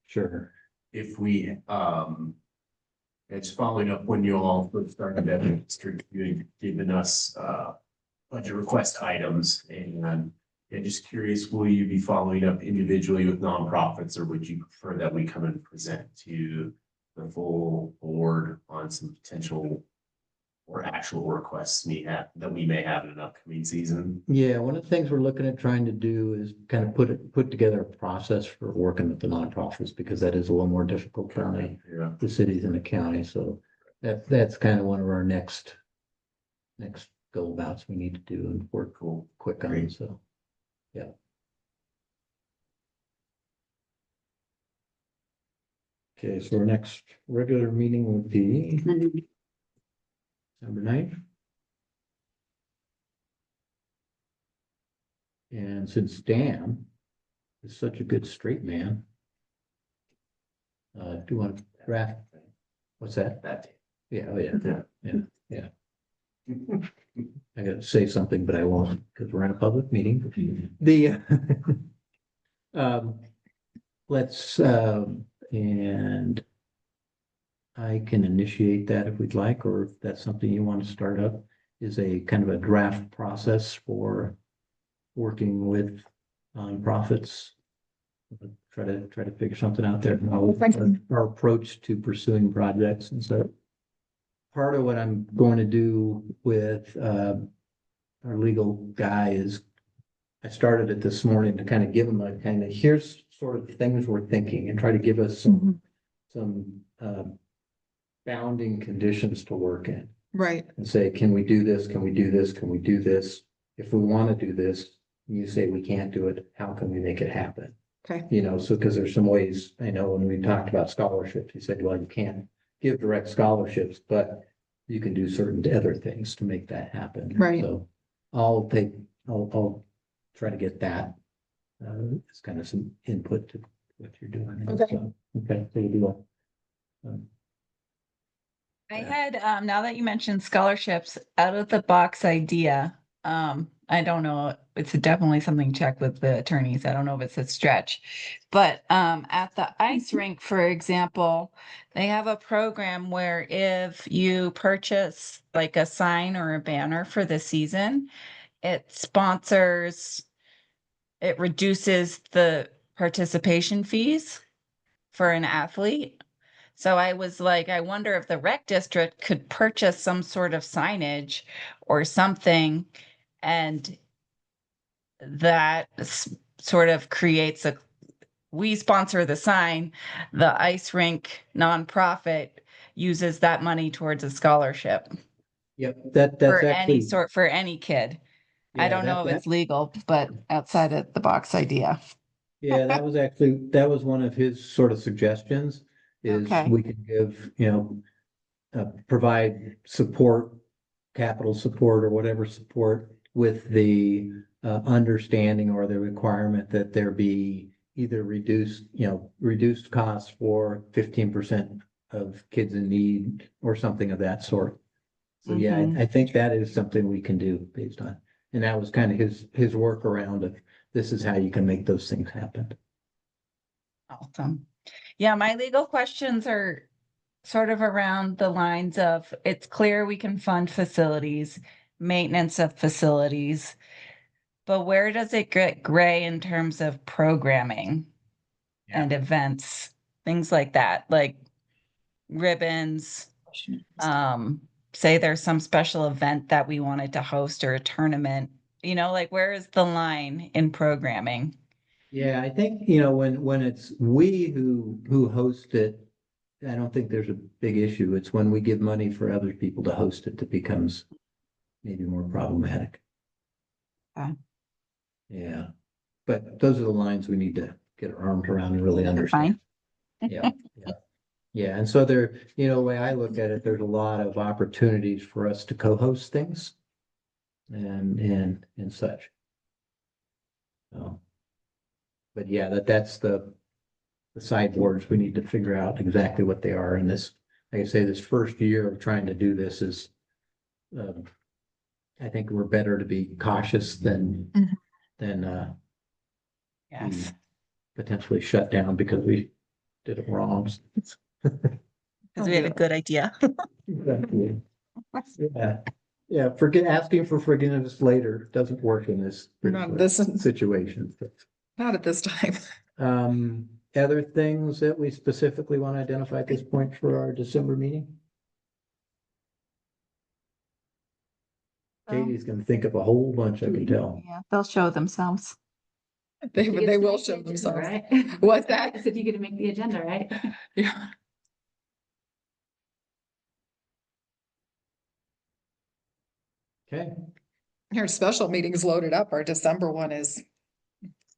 Sure. If we, it's following up when you all first started that district, you had given us, budget request items and just curious, will you be following up individually with nonprofits or would you prefer that we come and present to the full board on some potential or actual requests that we may have in an upcoming season. Yeah, one of the things we're looking at trying to do is kind of put together a process for working with the nonprofits, because that is a little more difficult for Yeah. the cities and the county, so that's kind of one of our next go abouts we need to do and work quick on, Great. so, yeah. Okay, so our next regular meeting would be December 9th. And since Dan is such a good straight man, do you want to draft? What's that? That day. Yeah, oh yeah. I gotta say something, but I won't, because we're in a public meeting. The, let's, and I can initiate that if we'd like, or if that's something you want to start up, is a kind of a draft process for working with nonprofits. Try to figure something out there. Our approach to pursuing projects, and so part of what I'm going to do with our legal guy is I started it this morning to kind of give him a kind of, here's sort of the things we're thinking, and try to give us some bounding conditions to work in. Right. And say, can we do this? Can we do this? Can we do this? If we want to do this, you say we can't do it, how can we make it happen? Okay. You know, so because there's some ways, I know when we talked about scholarships, you said, well, you can't give direct scholarships, but you can do certain other things to make that happen. Right. So I'll try to get that. It's kind of some input to what you're doing. Okay. So, okay, so you do that. I had, now that you mentioned scholarships, out of the box idea, I don't know, it's definitely something to check with the attorneys. I don't know if it's a stretch. But at the ice rink, for example, they have a program where if you purchase like a sign or a banner for the season, it reduces the participation fees for an athlete. So I was like, I wonder if the rec district could purchase some sort of signage or something, and that sort of creates we sponsor the sign, the ice rink nonprofit uses that money towards a scholarship Yep, that's for actually. for any kid. I Yeah, don't know if it's legal, but outside of the box idea. Yeah, that was one of his sort of suggestions, is Okay. we could give, provide support, capital support or whatever support, with the understanding or the requirement that there be either reduced costs for 15% of kids in need or something of that sort. So yeah, Mhm. I think that is something we can do based on, and that was kind of his workaround of, this is how you can make those things happen. Awesome. Yeah, my legal questions are sort of around the lines of, it's clear we can fund facilities, maintenance of facilities, but where does it get gray in terms of programming and events, things like that, like ribbons, say there's some special event that we wanted to host or a tournament, like where is the line in programming? Yeah, I think, when it's we who host it, I don't think there's a big issue. It's when we give money for other people to host it that becomes maybe more problematic. Okay. Yeah, but those are the lines we need to get our arms around and really understand. Yeah, yeah. Yeah, and so the way I look at it, there's a lot of opportunities for us to co-host things and such. So, but yeah, that's the sideboards. We need to figure out exactly what they are in this. Like I say, this first year of trying to do this is, I think we're better to be cautious than Yes, potentially shut down because we did it wrong. because we had a good idea. Exactly. Yeah, yeah, asking for forgiveness later doesn't work in this Not this, situation. not at this time. Other things that we specifically want to identify at this point for our December meeting? Katie's gonna think of a whole bunch, I can tell. Yeah, they'll show themselves. They, You they get to will make the show agenda, themselves. Right? What's that? I said you get to make the agenda, right? Yeah. Okay, Our special meeting's loaded up. Our December one is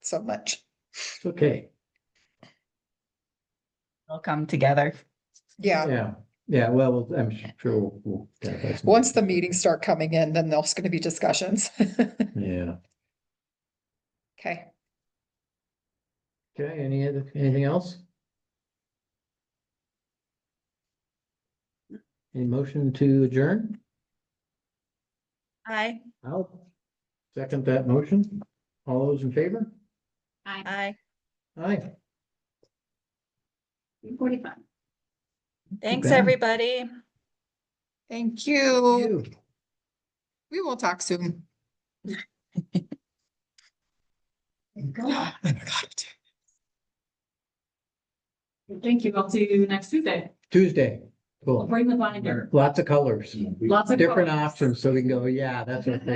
so much. it's okay. They'll come together. Yeah, Yeah, well, I'm sure we'll identify some- once the meetings start coming in, then there's gonna be discussions. Yeah, Okay, okay, anything else? Any motion to adjourn? Aye. I'll second that motion. All those in favor? Aye. Aye. 45. Thanks, bad. everybody. thank you. You. We will talk soon. Thank you. I'll see you next Tuesday. Tuesday, I'll cool, bring the binder. lots of colors, Lots of different colors. options, so we can go, yeah, that's what they